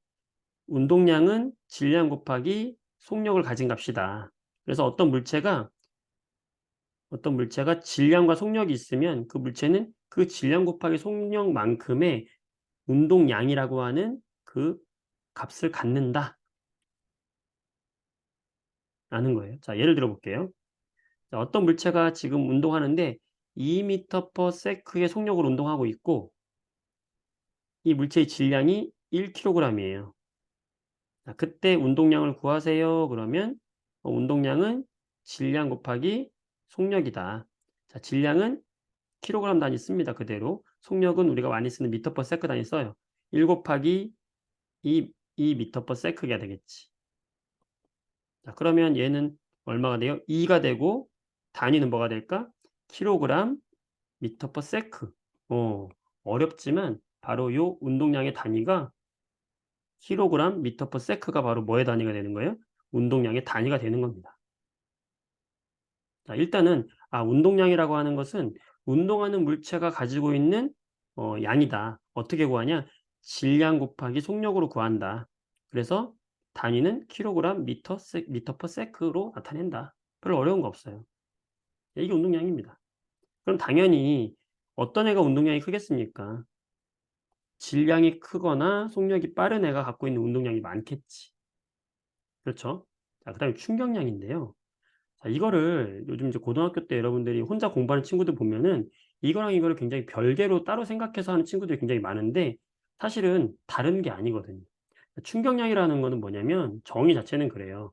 운동량은 질량 곱하기 속력을 가진 값이다. 그래서 어떤 물체가 질량과 속력이 있으면 그 물체는 그 질량 곱하기 속력만큼의 운동량이라고 하는 그 값을 갖는다 라는 거예요. 자, 예를 들어 볼게요. 자, 어떤 물체가 지금 운동하는데 2m/s의 속력으로 운동하고 있고 이 물체의 질량이 1kg이에요. 자, 그때 운동량을 구하세요. 그러면 운동량은 질량 곱하기 속력이다. 자, 질량은 킬로그램 단위 씁니다. 그대로. 속력은 우리가 많이 쓰는 미터/세크 단위 써요. 1 곱하기 2 미터/세크가 되겠지. 자, 그러면 얘는 얼마가 돼요? 2가 되고 단위는 뭐가 될까? 킬로그램 미터/세크. 어렵지만 바로 요 운동량의 단위가 킬로그램 미터/세크가 바로 뭐의 단위가 되는 거예요? 운동량의 단위가 되는 겁니다. 자, 일단은 운동량이라고 하는 것은 운동하는 물체가 가지고 있는 양이다. 어떻게 구하냐? 질량 곱하기 속력으로 구한다. 그래서 단위는 킬로그램 미터/세크로 나타낸다. 별로 어려운 거 없어요. 이게 운동량입니다. 그럼 당연히 어떤 애가 운동량이 크겠습니까? 질량이 크거나 속력이 빠른 애가 갖고 있는 운동량이 많겠지. 그렇죠? 자, 그다음에 충격량인데요. 자, 이거를 요즘 이제 고등학교 때 여러분들이 혼자 공부하는 친구들 보면은 이거랑 이거를 굉장히 별개로 따로 생각해서 하는 친구들이 굉장히 많은데 사실은 다른 게 아니거든요. 충격량이라는 거는 뭐냐면 정의 자체는 그래요.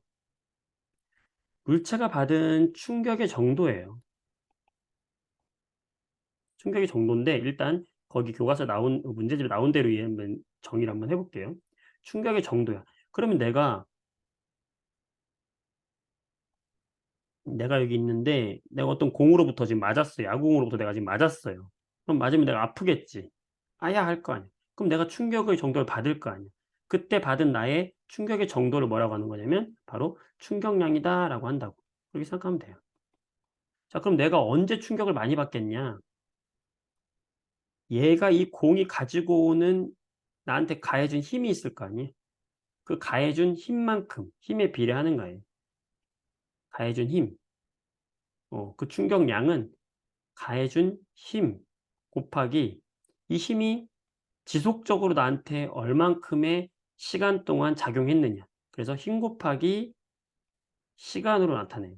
물체가 받은 충격의 정도예요. 충격의 정도인데 일단 거기 교과서에 나온 문제집에 나온 대로 한번 정의를 한번 해 볼게요. 충격의 정도야. 그러면 내가 여기 있는데 내가 어떤 공으로부터 지금 맞았어요. 야구공으로부터 내가 지금 맞았어요. 그럼 맞으면 내가 아프겠지. 아야 할 거 아니야. 그럼 내가 충격의 정도를 받을 거 아니야. 그때 받은 나의 충격의 정도를 뭐라고 하는 거냐면 바로 충격량이다라고 한다고. 그렇게 생각하면 돼요. 자, 그럼 내가 언제 충격을 많이 받겠냐? 얘가 이 공이 가지고 오는 나한테 가해준 힘이 있을 거 아니에요. 그 가해준 힘만큼 힘에 비례하는 거예요. 가해준 힘. 그 충격량은 가해준 힘 곱하기 이 힘이 지속적으로 나한테 얼만큼의 시간 동안 작용했느냐. 그래서 힘 곱하기 시간으로 나타내요.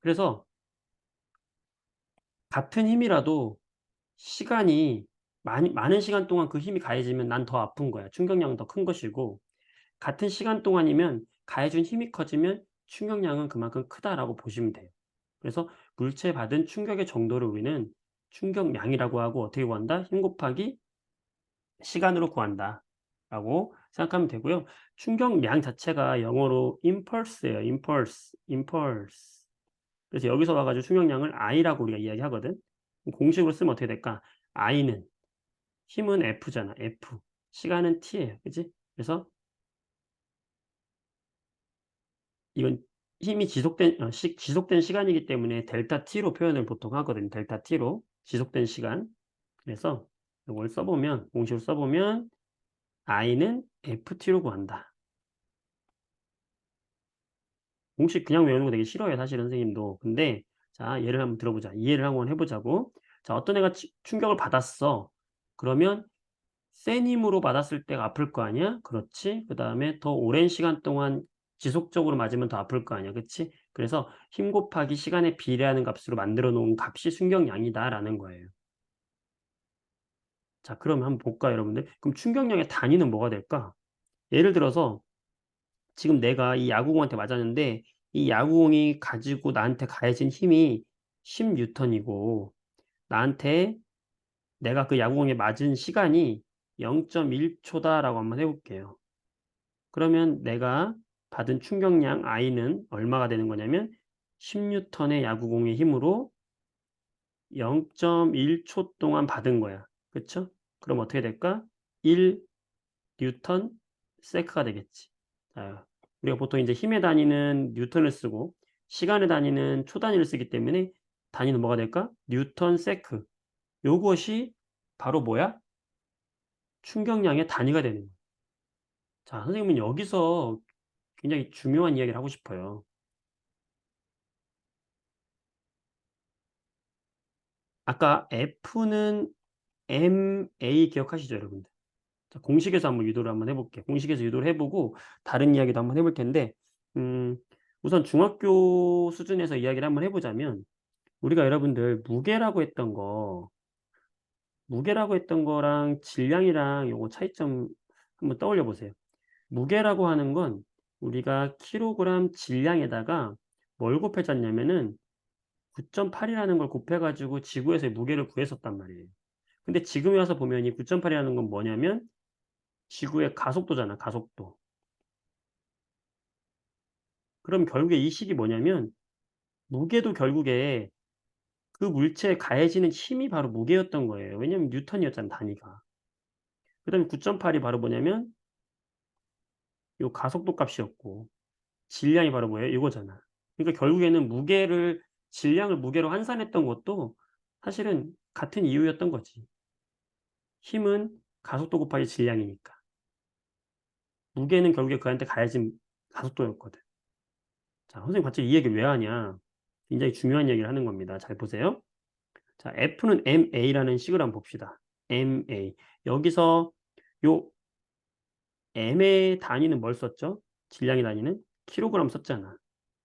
그래서 같은 힘이라도 시간이 많은 시간 동안 그 힘이 가해지면 난 더 아픈 거야. 충격량은 더 큰 것이고 같은 시간 동안이면 가해준 힘이 커지면 충격량은 그만큼 크다라고 보시면 돼요. 그래서 물체에 받은 충격의 정도를 우리는 충격량이라고 하고 어떻게 구한다? 힘 곱하기 시간으로 구한다. 라고 생각하면 되고요. 충격량 자체가 영어로 impulse예요. impulse. 그래서 여기서 와 가지고 충격량을 I라고 우리가 이야기하거든. 공식으로 쓰면 어떻게 될까? I는 힘은 F잖아. F. 시간은 T예요. 그지? 그래서 이건 힘이 지속된 시간이기 때문에 델타 T로 표현을 보통 하거든요. 델타 T로 지속된 시간. 그래서 이걸 써보면 공식으로 써보면 I는 FT로 구한다. 공식 그냥 외우는 거 되게 싫어해요. 사실은 선생님도. 근데 자 예를 한번 들어보자. 이해를 한번 해 보자고. 자 어떤 애가 충격을 받았어. 그러면 센 힘으로 맞았을 때가 아플 거 아니야? 그렇지. 그다음에 더 오랜 시간 동안 지속적으로 맞으면 더 아플 거 아니야. 그치? 그래서 힘 곱하기 시간에 비례하는 값으로 만들어 놓은 값이 충격량이다라는 거예요. 자 그럼 한번 볼까요 여러분들? 그럼 충격량의 단위는 뭐가 될까? 예를 들어서 지금 내가 이 야구공한테 맞았는데 이 야구공이 가지고 나한테 가해진 힘이 10 뉴턴이고 나한테 내가 그 야구공에 맞은 시간이 0.1 초다라고 한번 해 볼게요. 그러면 내가 받은 충격량 I는 얼마가 되는 거냐면 10 뉴턴의 야구공의 힘으로 0.1초 동안 받은 거야. 그쵸? 그럼 어떻게 될까? 1 뉴턴 세크가 되겠지. 자, 우리가 보통 이제 힘의 단위는 뉴턴을 쓰고 시간의 단위는 초 단위를 쓰기 때문에 단위는 뭐가 될까? 뉴턴 세크. 요것이 바로 뭐야? 충격량의 단위가 되는 거야. 자, 선생님은 여기서 굉장히 중요한 이야기를 하고 싶어요. 아까 F는 MA 기억하시죠, 여러분들? 자, 공식에서 한번 유도를 한번 해볼게요. 공식에서 유도를 해보고 다른 이야기도 한번 해볼 텐데, 음, 우선 중학교 수준에서 이야기를 한번 해보자면, 우리가 여러분들 무게라고 했던 거랑 질량이랑 요거 차이점 한번 떠올려 보세요. 무게라고 하는 건 우리가 킬로그램 질량에다가 뭘 곱해졌냐면은 9.8이라는 걸 곱해가지고 지구에서의 무게를 구했었단 말이에요. 근데 지금에 와서 보면 이 9.8이라는 건 뭐냐면 지구의 가속도잖아, 가속도. 그럼 결국에 이 식이 뭐냐면 무게도 결국에 그 물체에 가해지는 힘이 바로 무게였던 거예요. 왜냐면 뉴턴이었잖아, 단위가. 그다음에 9.8이 바로 뭐냐면 요 가속도 값이었고 질량이 바로 뭐예요? 이거잖아. 그러니까 결국에는 질량을 무게로 환산했던 것도 사실은 같은 이유였던 거지. 힘은 가속도 곱하기 질량이니까. 무게는 결국에 그한테 가해진 가속도였거든. 자, 선생님 갑자기 이 얘기를 왜 하냐? 굉장히 중요한 얘기를 하는 겁니다. 잘 보세요. 자, F는 MA라는 식을 한번 봅시다. MA. 여기서 요 M의 단위는 뭘 썼죠? 질량의 단위는 킬로그램 썼잖아.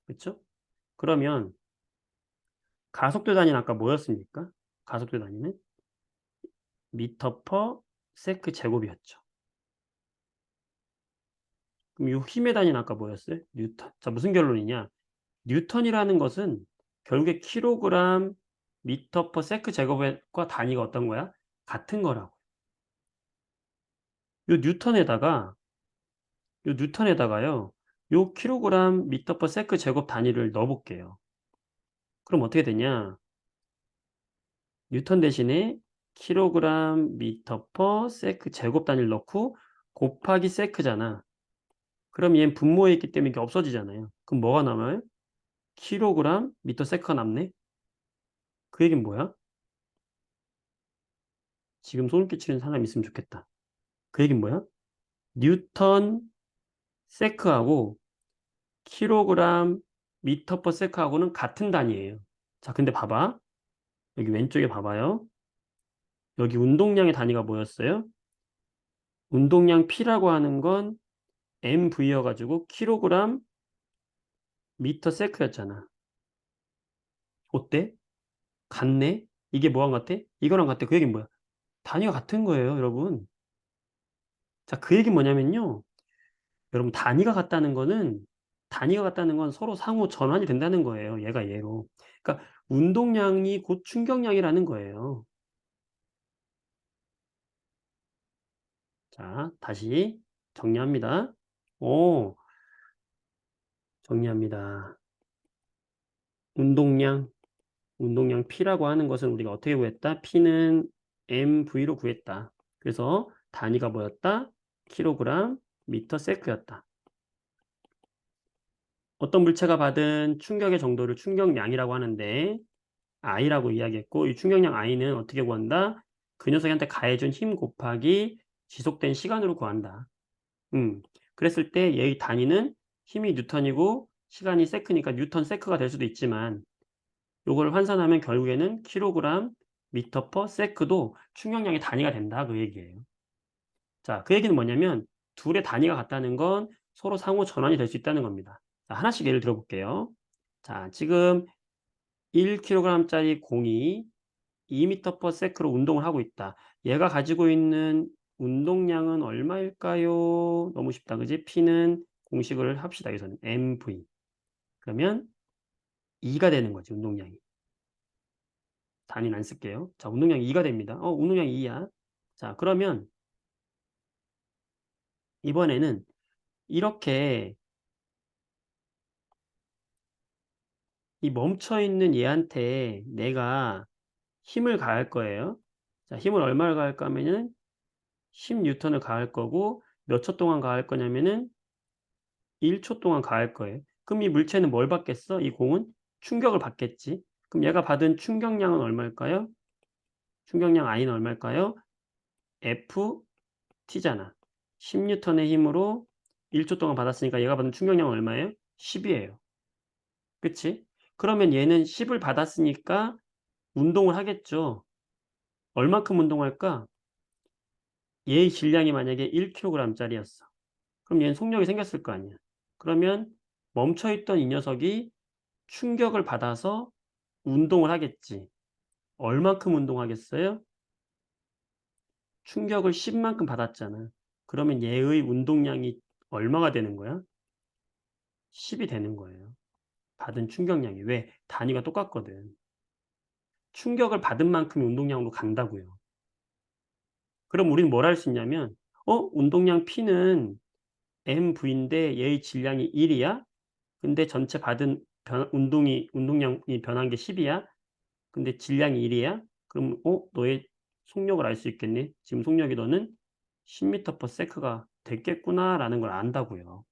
그쵸? 그러면 가속도 단위는 아까 뭐였습니까? 가속도 단위는 미터 퍼 세크 제곱이었죠. 그럼 요 힘의 단위는 아까 뭐였어요? 뉴턴. 자, 무슨 결론이냐? 뉴턴이라는 것은 결국에 킬로그램 미터 퍼 세크 제곱과 단위가 어떤 거야? 같은 거라고. 요 뉴턴에다가 뉴턴에다가요. 요 킬로그램 미터 퍼 세크 제곱 단위를 넣어 볼게요. 그럼 어떻게 되냐? 뉴턴 대신에 킬로그램 미터 퍼 세크 제곱 단위를 넣고 곱하기 세크잖아. 그럼 얘는 분모에 있기 때문에 이게 없어지잖아요. 그럼 뭐가 남아요? 킬로그램 미터 세크가 남네? 그 얘기는 뭐야? 지금 소름 끼치는 사람 있으면 좋겠다. 그 얘기는 뭐야? 뉴턴 세크하고 킬로그램 미터 퍼 세크하고는 같은 단위예요. 자, 근데 봐봐. 여기 왼쪽에 봐봐요. 여기 운동량의 단위가 뭐였어요? 운동량 P라고 하는 건 MV여 가지고 킬로그램 미터 세크였잖아. 어때? 같네? 이게 뭐랑 같아? 이거랑 같아. 그 얘기는 뭐야? 단위가 같은 거예요, 여러분. 자, 그 얘기는 뭐냐면요. 여러분 단위가 같다는 건 서로 상호 전환이 된다는 거예요. 얘가 얘로. 그러니까 운동량이 곧 충격량이라는 거예요. 자, 다시 정리합니다. 오, 정리합니다. 운동량, 운동량 P라고 하는 것은 우리가 어떻게 구했다? P는 MV로 구했다. 그래서 단위가 뭐였다? 킬로그램, 미터, 세크였다. 어떤 물체가 받은 충격의 정도를 충격량이라고 하는데 I라고 이야기했고 이 충격량 I는 어떻게 구한다? 그 녀석한테 가해준 힘 곱하기 지속된 시간으로 구한다. 그랬을 때 얘의 단위는 힘이 뉴턴이고 시간이 세크니까 뉴턴 세크가 될 수도 있지만 요걸 환산하면 결국에는 킬로그램, 미터 퍼 세크도 충격량의 단위가 된다 그 얘기예요. 자, 그 얘기는 뭐냐면 둘의 단위가 같다는 건 서로 상호 전환이 될 수 있다는 겁니다. 자, 하나씩 예를 들어 볼게요. 자, 지금 1kg짜리 공이 2m per sec로 운동을 하고 있다. 얘가 가지고 있는 운동량은 얼마일까요? 너무 쉽다. 그지? P는 공식을 합시다. 여기서는 mv. 그러면 2가 되는 거지, 운동량이. 단위는 안 쓸게요. 자, 운동량이 2가 됩니다. 운동량이 2야. 자, 그러면 이번에는 이렇게 이 멈춰 있는 얘한테 내가 힘을 가할 거예요. 자, 힘을 얼마를 가할까 하면은 10N을 가할 거고 몇 초 동안 가할 거냐면은 1초 동안 가할 거예요. 그럼 이 물체는 뭘 받겠어? 이 공은 충격을 받겠지. 그럼 얘가 받은 충격량은 얼마일까요? 충격량 I는 얼마일까요? FT잖아. 10N의 힘으로 1초 동안 받았으니까 얘가 받은 충격량은 얼마예요? 10이에요. 그치? 그러면 얘는 10을 받았으니까 운동을 하겠죠. 얼마큼 운동할까? 얘의 질량이 만약에 1kg짜리였어. 그럼 얘는 속력이 생겼을 거 아니야. 그러면 멈춰있던 이 녀석이 충격을 받아서 운동을 하겠지. 얼만큼 운동하겠어요? 충격을 10만큼 받았잖아. 그러면 얘의 운동량이 얼마가 되는 거야? 10이 되는 거예요. 받은 충격량이. 왜? 단위가 똑같거든. 충격을 받은 만큼 운동량으로 간다고요. 그럼 우리는 뭘 할 수 있냐면 운동량 P는 MV인데 얘의 질량이 1이야? 근데 전체 받은 운동량이 변한 게 10이야? 근데 질량이 1이야? 그럼 너의 속력을 알 수 있겠니? 지금 속력이 너는 10m per sec가 됐겠구나라는 걸 안다고요.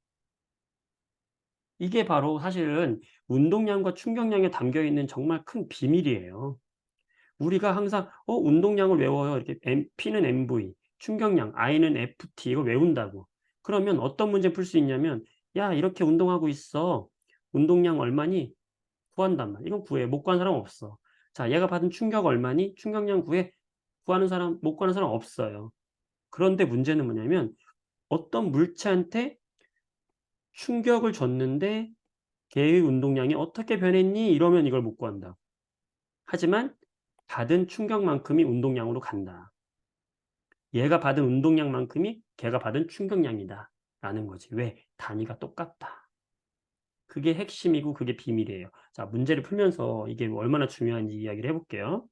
이게 바로 사실은 운동량과 충격량에 담겨 있는 정말 큰 비밀이에요. 우리가 항상 운동량을 외워요. 이렇게 P는 MV, 충격량, I는 FT 이거 외운다고. 그러면 어떤 문제 풀 수 있냐면 야, 이렇게 운동하고 있어. 운동량 얼마니? 구한단 말이야. 이건 구해. 못 구하는 사람 없어. 자, 얘가 받은 충격 얼마니? 충격량 구해. 구하는 사람, 못 구하는 사람 없어요. 그런데 문제는 뭐냐면 어떤 물체한테 충격을 줬는데 걔의 운동량이 어떻게 변했니? 이러면 이걸 못 구한다. 하지만 받은 충격만큼이 운동량으로 간다. 얘가 받은 운동량만큼이 걔가 받은 충격량이다. 라는 거지. 왜? 단위가 똑같다. 그게 핵심이고 그게 비밀이에요. 자, 문제를 풀면서 이게 얼마나 중요한지 이야기를 해볼게요.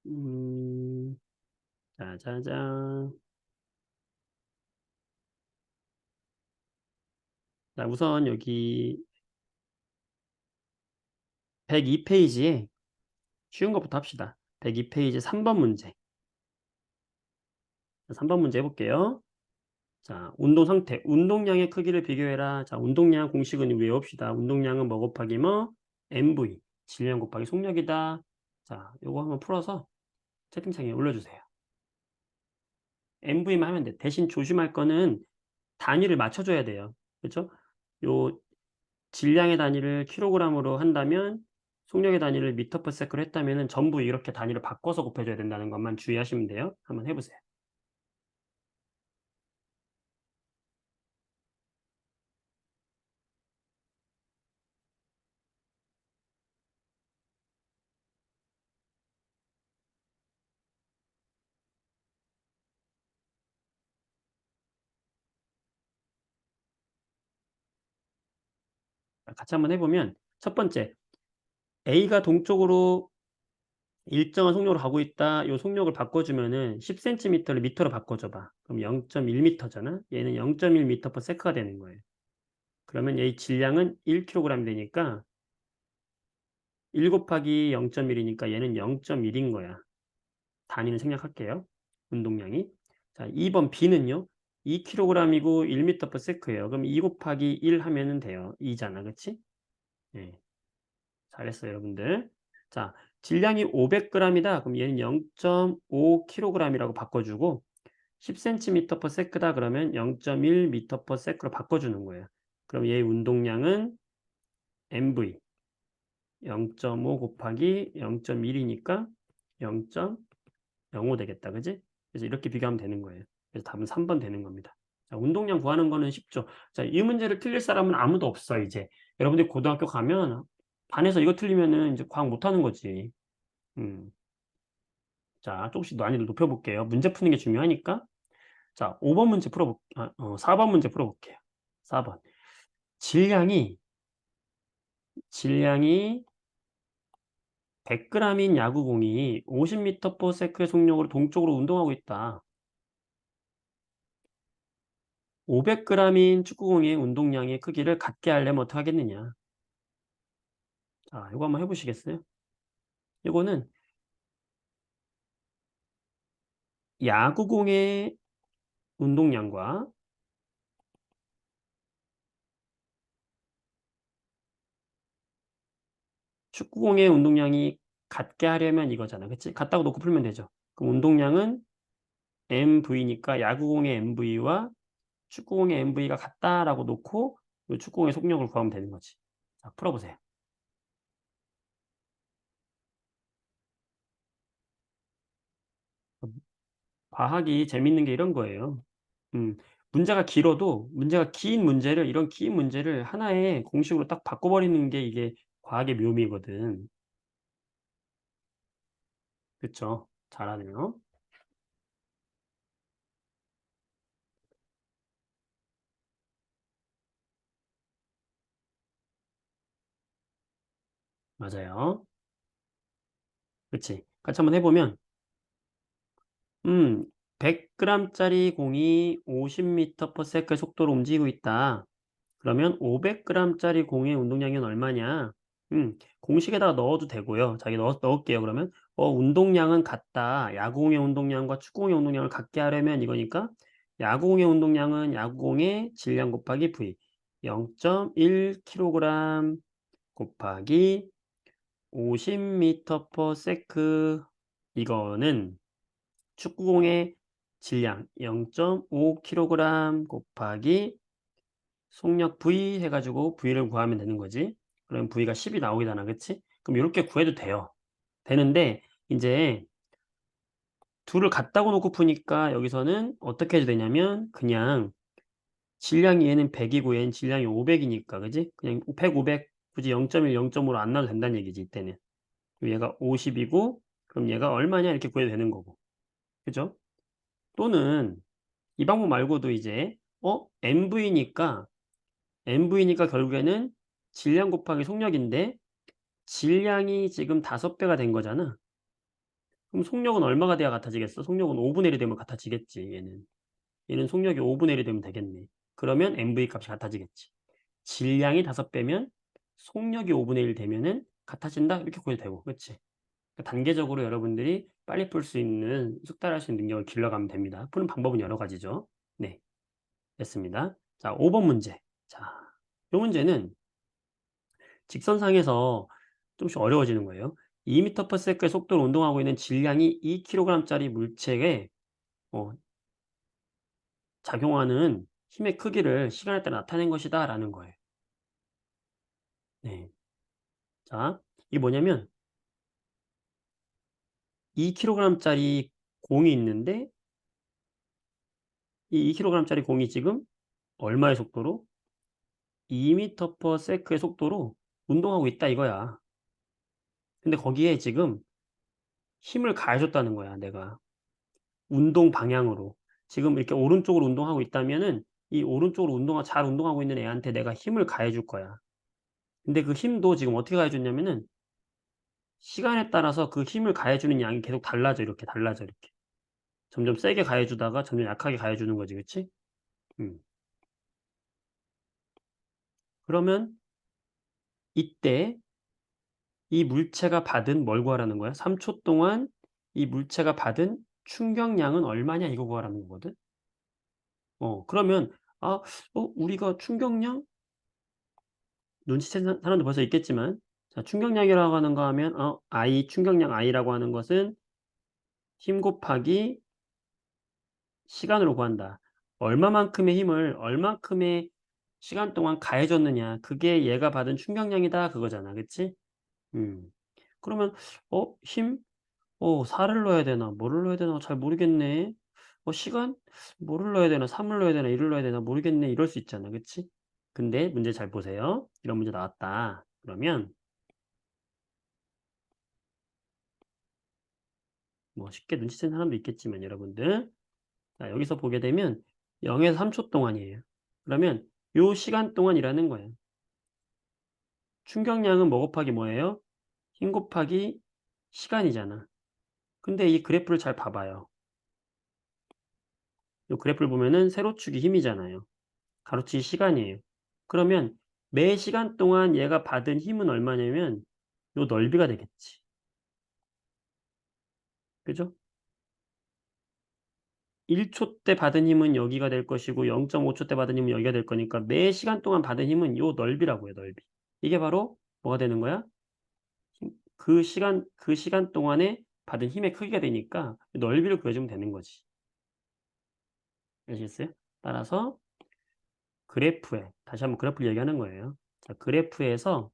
음, 짜자잔. 자, 우선 여기 102페이지에 쉬운 것부터 합시다. 102페이지 3번 문제. 3번 문제 해볼게요. 자, 운동 상태. 운동량의 크기를 비교해라. 자, 운동량 공식은 외웁시다. 운동량은 뭐 곱하기 뭐? MV. 질량 곱하기 속력이다. 자, 요거 한번 풀어서 채팅창에 올려주세요. MV만 하면 돼. 대신 조심할 거는 단위를 맞춰줘야 돼요. 그렇죠? 요 질량의 단위를 킬로그램으로 한다면 속력의 단위를 미터 퍼 세크로 했다면은 전부 이렇게 단위를 바꿔서 곱해줘야 된다는 것만 주의하시면 돼요. 한번 해보세요. 같이 한번 해보면 첫 번째, A가 동쪽으로 일정한 속력으로 가고 있다. 요 속력을 바꿔주면은 10cm를 미터로 바꿔줘봐. 그럼 0.1m잖아. 얘는 0.1m/s가 되는 거예요. 그러면 얘의 질량은 1kg이 되니까 1 곱하기 0.1이니까 얘는 0.1인 거야. 단위는 생략할게요. 운동량이. 자, 2번 B는요. 2kg이고 1m/s예요. 그럼 2 곱하기 1 하면은 돼요. 2잖아. 그치? 네. 잘했어요, 여러분들. 자, 질량이 500g이다. 그럼 얘는 0.5kg이라고 바꿔주고 10cm/s다 그러면 0.1m/s로 바꿔주는 거예요. 그럼 얘의 운동량은 mv 0.5 곱하기 0.1이니까 0.05 되겠다. 그지? 그래서 이렇게 비교하면 되는 거예요. 그래서 답은 3번 되는 겁니다. 자, 운동량 구하는 거는 쉽죠. 자, 이 문제를 틀릴 사람은 아무도 없어, 이제. 여러분들이 고등학교 가면 반에서 이거 틀리면은 이제 과학 못 하는 거지. 음. 자, 조금씩 난이도를 높여볼게요. 문제 푸는 게 중요하니까. 자, 5번 문제 4번 문제 풀어볼게요. 4번. 질량이 100g인 야구공이 50m/s의 속력으로 동쪽으로 운동하고 있다. 500g인 축구공의 운동량의 크기를 같게 하려면 어떻게 하겠느냐. 자, 이거 한번 해보시겠어요? 이거는 야구공의 운동량과 축구공의 운동량이 같게 하려면 이거잖아. 그치? 같다고 놓고 풀면 되죠. 그럼 운동량은 MV니까 야구공의 MV와 축구공의 MV가 같다라고 놓고 이 축구공의 속력을 구하면 되는 거지. 자, 풀어보세요. 과학이 재밌는 게 이런 거예요. 음, 문제가 긴 문제를 이런 긴 문제를 하나의 공식으로 딱 바꿔버리는 게 이게 과학의 묘미거든. 그쵸? 잘하네요. 맞아요. 그치? 같이 한번 해보면 100g짜리 공이 50m/s의 속도로 움직이고 있다. 그러면 500g짜리 공의 운동량은 얼마냐? 공식에다가 넣어도 되고요. 자기 넣을게요. 그러면 운동량은 같다. 야구공의 운동량과 축구공의 운동량을 같게 하려면 이거니까 야구공의 운동량은 야구공의 질량 곱하기 V 0.1kg 곱하기 50m/s 이거는 축구공의 질량 0.5kg 곱하기 속력 V 해가지고 V를 구하면 되는 거지. 그럼 V가 10이 나오겠잖아. 그치? 그럼 이렇게 구해도 돼요. 되는데 이제 둘을 같다고 놓고 푸니까 여기서는 어떻게 해도 되냐면 그냥 질량이 얘는 100이고 얘는 질량이 500이니까 그지? 그냥 100, 500 굳이 0.1, 0.5로 안 나도 된다는 얘기지 이때는. 얘가 50이고 그럼 얘가 얼마냐 이렇게 구해도 되는 거고. 그죠? 또는 이 방법 말고도 이제 MV니까 결국에는 질량 곱하기 속력인데 질량이 지금 5배가 된 거잖아. 그럼 속력은 얼마가 돼야 같아지겠어? 속력은 5분의 1이 되면 같아지겠지, 얘는. 얘는 속력이 5분의 1이 되면 되겠네. 그러면 MV 값이 같아지겠지. 질량이 5배면 속력이 5분의 1 되면은 같아진다? 이렇게 구해도 되고, 그치? 그러니까 단계적으로 여러분들이 빨리 풀 수 있는, 숙달할 수 있는 능력을 길러가면 됩니다. 푸는 방법은 여러 가지죠. 네, 됐습니다. 자, 5번 문제. 자, 이 문제는 직선상에서 좀씩 어려워지는 거예요. 2m/s의 속도로 운동하고 있는 질량이 2kg짜리 물체에 어, 작용하는 힘의 크기를 시간에 따라 나타낸 것이다 라는 거예요. 네. 자, 이게 뭐냐면 2kg짜리 공이 있는데 이 2kg짜리 공이 지금 얼마의 속도로? 2m/s의 속도로 운동하고 있다 이거야. 근데 거기에 지금 힘을 가해줬다는 거야, 내가. 운동 방향으로. 지금 이렇게 오른쪽으로 운동하고 있다면은 이 오른쪽으로 잘 운동하고 있는 애한테 내가 힘을 가해 줄 거야. 근데 그 힘도 지금 어떻게 가해줬냐면은 시간에 따라서 그 힘을 가해주는 양이 계속 달라져. 이렇게 달라져. 이렇게. 점점 세게 가해주다가 점점 약하게 가해주는 거지. 그치? 음. 그러면 이때 이 물체가 받은 뭘 구하라는 거야? 3초 동안 이 물체가 받은 충격량은 얼마냐 이거 구하라는 거거든. 그러면 우리가 충격량 눈치챈 사람도 벌써 있겠지만 자 충격량이라고 하는 거 하면 I 충격량 I라고 하는 것은 힘 곱하기 시간으로 구한다. 얼마만큼의 힘을 얼만큼의 시간 동안 가해 줬느냐 그게 얘가 받은 충격량이다 그거잖아. 그치? 음. 그러면 힘 4를 넣어야 되나 뭐를 넣어야 되나 잘 모르겠네. 시간 뭐를 넣어야 되나 3을 넣어야 되나 1을 넣어야 되나 모르겠네 이럴 수 있잖아. 그치? 근데 문제 잘 보세요. 이런 문제 나왔다. 그러면 뭐 쉽게 눈치챈 사람도 있겠지만 여러분들 자 여기서 보게 되면 0에서 3초 동안이에요. 그러면 요 시간 동안이라는 거예요. 충격량은 뭐 곱하기 뭐예요? 힘 곱하기 시간이잖아. 근데 이 그래프를 잘 봐봐요. 이 그래프를 보면은 세로축이 힘이잖아요. 가로축이 시간이에요. 그러면 매 시간 동안 얘가 받은 힘은 얼마냐면 요 넓이가 되겠지. 그죠? 1초 때 받은 힘은 여기가 될 것이고 0.5초 때 받은 힘은 여기가 될 거니까 매 시간 동안 받은 힘은 요 넓이라고요, 넓이. 이게 바로 뭐가 되는 거야? 그 시간 동안에 받은 힘의 크기가 되니까 넓이를 구해주면 되는 거지. 아시겠어요? 따라서 그래프에 다시 한번 그래프를 얘기하는 거예요. 자, 그래프에서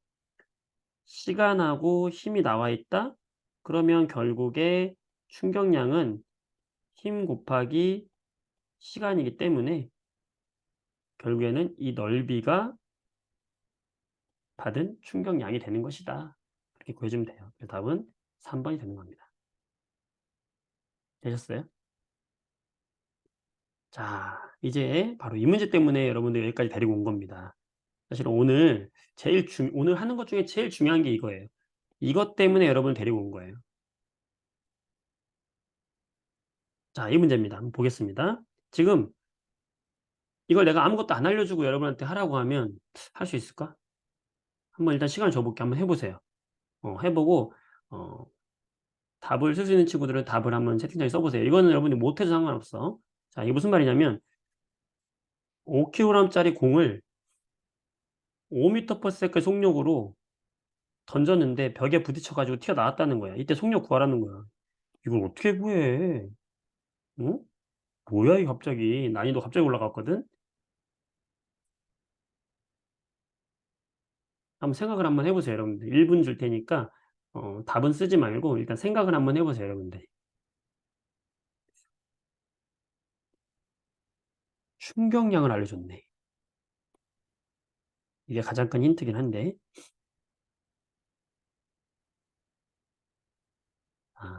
시간하고 힘이 나와 있다? 그러면 결국에 충격량은 힘 곱하기 시간이기 때문에 결국에는 이 넓이가 받은 충격량이 되는 것이다. 그렇게 구해주면 돼요. 그래서 답은 3번이 되는 겁니다. 되셨어요? 자, 이제 바로 이 문제 때문에 여러분들 여기까지 데리고 온 겁니다. 사실은 오늘 하는 것 중에 제일 중요한 게 이거예요. 이것 때문에 여러분을 데리고 온 거예요. 자, 이 문제입니다. 한번 보겠습니다. 지금 이걸 내가 아무것도 안 알려주고 여러분한테 하라고 하면 할 수 있을까? 한번 일단 시간을 줘볼게. 한번 해보세요. 해보고 어, 답을 쓸 수 있는 친구들은 답을 한번 채팅창에 써보세요. 이거는 여러분이 못해도 상관없어. 자, 이게 무슨 말이냐면 5kg짜리 공을 5m/s 속력으로 던졌는데 벽에 부딪혀가지고 튀어나왔다는 거야. 이때 속력 구하라는 거야. 이걸 어떻게 구해? 어? 뭐야, 이 갑자기. 난이도 갑자기 올라갔거든? 한번 생각을 한번 해보세요, 여러분들. 1분 줄 테니까, 답은 쓰지 말고 일단 생각을 한번 해보세요, 여러분들. 충격량을 알려줬네. 이게 가장 큰 힌트긴 한데.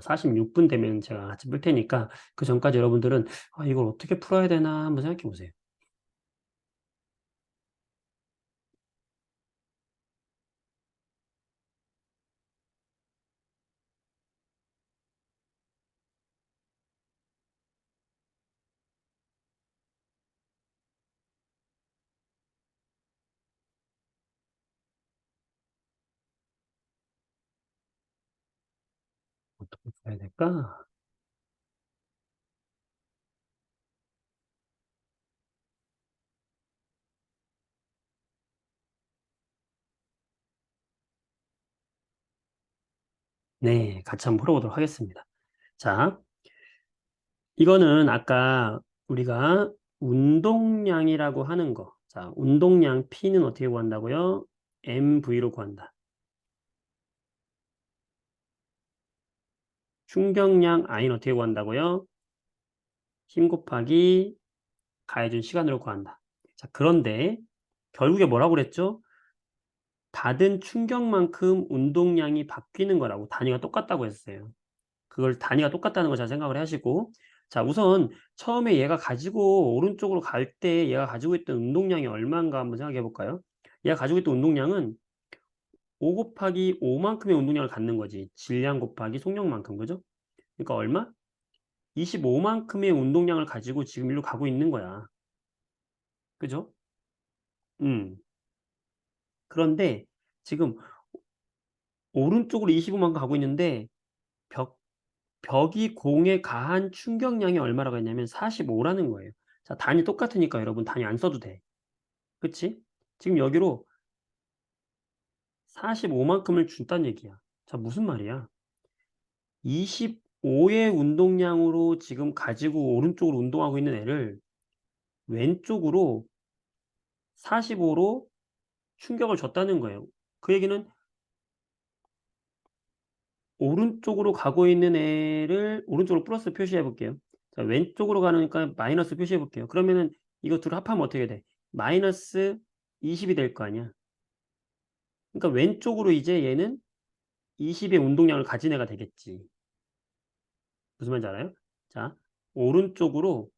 46분 되면 제가 같이 풀 테니까 그 전까지 여러분들은 이걸 어떻게 풀어야 되나 한번 생각해 보세요. 어떻게 풀어야 될까? 네, 같이 한번 풀어보도록 하겠습니다. 자, 이거는 아까 우리가 운동량이라고 하는 거. 자, 운동량 P는 어떻게 구한다고요? MV로 구한다. 충격량 I는 어떻게 구한다고요? 힘 곱하기 가해준 시간으로 구한다. 자, 그런데 결국에 뭐라고 그랬죠? 받은 충격만큼 운동량이 바뀌는 거라고 단위가 똑같다고 했어요. 그걸 단위가 똑같다는 걸 잘 생각을 하시고 자 우선 처음에 얘가 가지고 오른쪽으로 갈 때 얘가 가지고 있던 운동량이 얼마인가 한번 생각해 볼까요? 얘가 가지고 있던 운동량은 5 곱하기 5만큼의 운동량을 갖는 거지. 질량 곱하기 속력만큼. 그죠? 그러니까 얼마? 25만큼의 운동량을 가지고 지금 일로 가고 있는 거야. 그죠? 음. 그런데 지금 오른쪽으로 25만큼 가고 있는데 벽 벽이 공에 가한 충격량이 얼마라고 했냐면 45 라는 거예요. 자, 단위 똑같으니까 여러분 단위 안 써도 돼. 그치? 지금 여기로 45만큼을 준다는 얘기야. 자, 무슨 말이야? 25의 운동량으로 지금 가지고 오른쪽으로 운동하고 있는 애를 왼쪽으로 45로 충격을 줬다는 거예요. 그 얘기는 오른쪽으로 가고 있는 애를 오른쪽으로 플러스 표시해 볼게요. 자, 왼쪽으로 가니까 마이너스 표시해 볼게요. 그러면은 이거 둘 합하면 어떻게 돼? 마이너스 20이 될 거 아니야. 그러니까 왼쪽으로 이제 얘는 20의 운동량을 가진 애가 되겠지. 무슨 말인지 알아요? 자, 오른쪽으로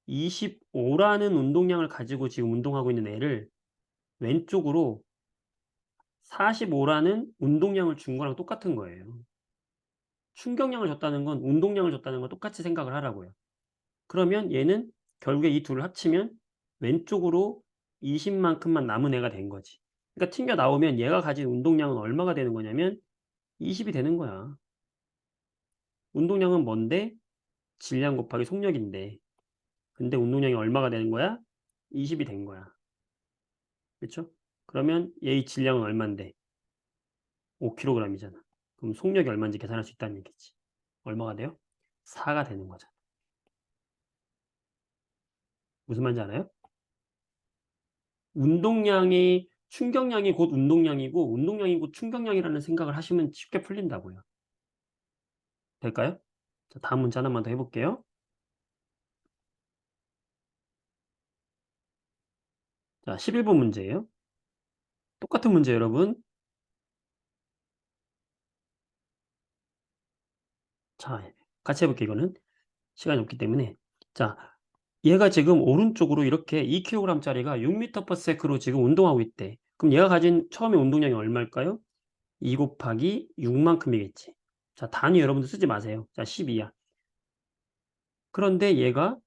25라는 운동량을 가지고 지금 운동하고 있는 애를 왼쪽으로 45라는 운동량을 준 거랑 똑같은 거예요. 충격량을 줬다는 건 운동량을 줬다는 건 똑같이 생각을 하라고요. 그러면 얘는 결국에 이 둘을 합치면 왼쪽으로 20만큼만 남은 애가 된 거지. 그러니까 튕겨 나오면 얘가 가진 운동량은 얼마가 되는 거냐면 20이 되는 거야. 운동량은 뭔데? 질량 곱하기 속력인데. 근데 운동량이 얼마가 되는 거야? 20이 된 거야. 그쵸? 그러면 얘의 질량은 얼만데? 5kg이잖아. 그럼 속력이 얼마인지 계산할 수 있다는 얘기지. 얼마가 돼요? 4가 되는 거잖아. 무슨 말인지 알아요? 운동량이 충격량이 곧 운동량이고 운동량이 곧 충격량이라는 생각을 하시면 쉽게 풀린다고요. 될까요? 자, 다음 문제 하나만 더 해볼게요. 자, 11번 문제예요. 똑같은 문제 여러분. 자, 같이 해볼게요. 이거는 시간이 없기 때문에. 자, 얘가 지금 오른쪽으로 이렇게 2kg짜리가 6m/s로 지금 운동하고 있대. 그럼 얘가 가진 처음에 운동량이 얼마일까요? 2 곱하기 6만큼이겠지. 자, 단위 여러분들 쓰지 마세요. 자, 12야. 그런데 얘가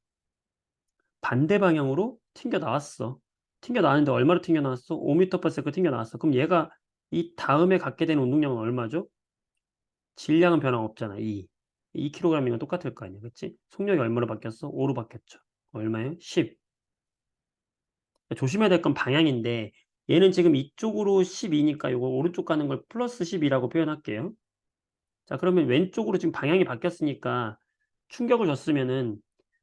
반대 방향으로 튕겨 나왔어. 튕겨 나왔는데 얼마로 튕겨 나왔어? 5m/s 튕겨 나왔어. 그럼 얘가 이 다음에 갖게 되는 운동량은 얼마죠? 질량은 변화 없잖아. 2. 2kg이면 똑같을 거 아니야. 그치? 속력이 얼마로 바뀌었어? 5로 바뀌었죠. 얼마예요? 10. 조심해야 될 건 방향인데 얘는 지금 이쪽으로 12니까 요거 오른쪽 가는 걸 플러스 10이라고 표현할게요. 자, 그러면 왼쪽으로 지금 방향이 바뀌었으니까 충격을 줬으면은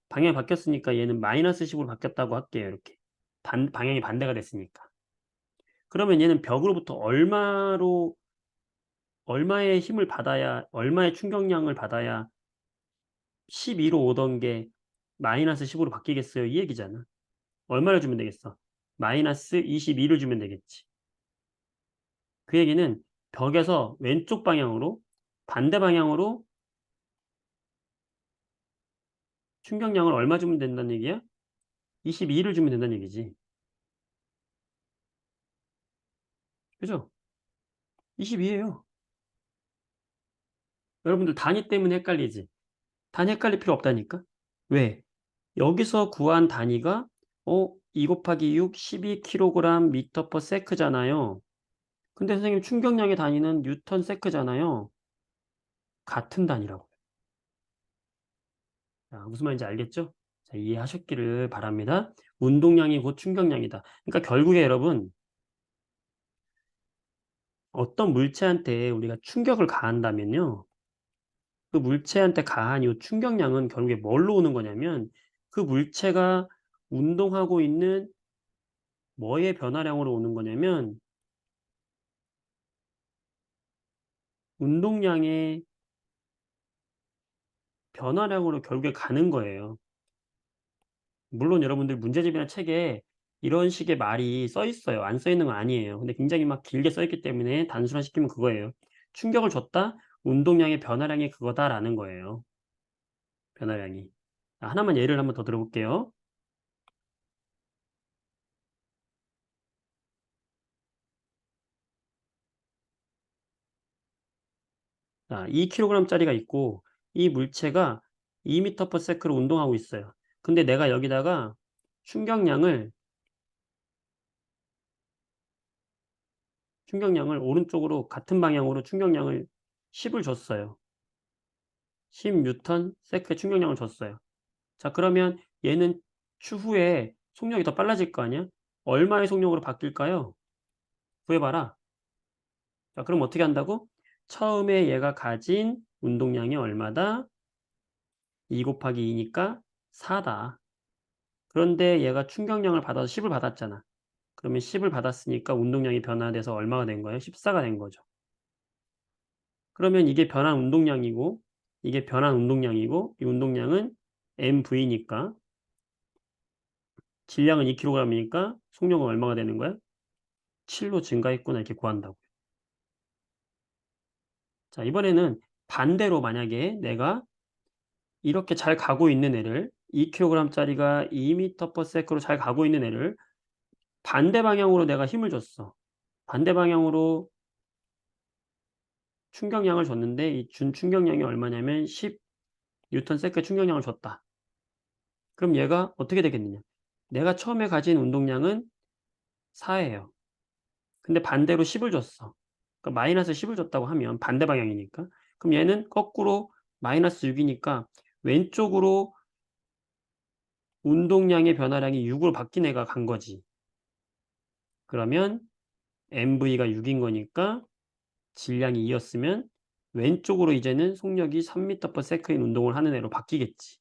방향이 바뀌었으니까 얘는 마이너스 10으로 바뀌었다고 할게요. 이렇게. 방향이 반대가 됐으니까. 그러면 얘는 벽으로부터 얼마의 힘을 받아야, 얼마의 충격량을 받아야 12로 오던 게 마이너스 10으로 바뀌겠어요? 이 얘기잖아. 얼마를 주면 되겠어? 마이너스 22를 주면 되겠지. 그 얘기는 벽에서 왼쪽 방향으로, 반대 방향으로 충격량을 얼마 주면 된다는 얘기야? 22를 주면 된다는 얘기지. 그죠? 22예요. 여러분들 단위 때문에 헷갈리지? 단위 헷갈릴 필요 없다니까? 왜? 여기서 구한 단위가 2 곱하기 6 12kg 미터 퍼 세크잖아요. 근데 선생님 충격량의 단위는 뉴턴 세크잖아요. 같은 단위라고요. 자, 무슨 말인지 알겠죠? 자, 이해하셨기를 바랍니다. 운동량이 곧 충격량이다. 그러니까 결국에 여러분 어떤 물체한테 우리가 충격을 가한다면요. 그 물체한테 가한 이 충격량은 결국에 뭘로 오는 거냐면 그 물체가 운동하고 있는 뭐의 변화량으로 오는 거냐면 운동량의 변화량으로 결국에 가는 거예요. 물론 여러분들 문제집이나 책에 이런 식의 말이 써 있어요. 안 써 있는 건 아니에요. 근데 굉장히 막 길게 써 있기 때문에 단순화시키면 그거예요. 충격을 줬다? 운동량의 변화량이 그거다라는 거예요. 변화량이. 하나만 예를 한번 더 들어볼게요. 자, 2kg짜리가 있고 이 물체가 2m/s로 운동하고 있어요. 근데 내가 여기다가 충격량을 오른쪽으로 같은 방향으로 충격량을 10을 줬어요. 10N의 충격량을 줬어요. 자, 그러면 얘는 추후에 속력이 더 빨라질 거 아니야? 얼마의 속력으로 바뀔까요? 구해봐라. 자, 그럼 어떻게 한다고? 처음에 얘가 가진 운동량이 얼마다? 2 곱하기 2니까 4다. 그런데 얘가 충격량을 받아서 10을 받았잖아. 그러면 10을 받았으니까 운동량이 변화돼서 얼마가 된 거예요? 14가 된 거죠. 그러면 이게 변한 운동량이고 이게 변한 운동량이고 이 운동량은 mv니까 질량은 2kg이니까 속력은 얼마가 되는 거야? 7로 증가했구나 이렇게 구한다고요. 자, 이번에는 반대로 만약에 내가 이렇게 잘 가고 있는 애를 2kg짜리가 2m/s로 잘 가고 있는 애를 반대 방향으로 내가 힘을 줬어. 반대 방향으로 충격량을 줬는데 이 준 충격량이 얼마냐면 10N의 충격량을 줬다. 그럼 얘가 어떻게 되겠느냐? 내가 처음에 가진 운동량은 4예요. 근데 반대로 10을 줬어. 그러니까 마이너스 10을 줬다고 하면 반대 방향이니까. 그럼 얘는 거꾸로 마이너스 6이니까 왼쪽으로 운동량의 변화량이 6으로 바뀐 애가 간 거지. 그러면 MV가 6인 거니까 질량이 2였으면 왼쪽으로 이제는 속력이 3m/s인 운동을 하는 애로 바뀌겠지.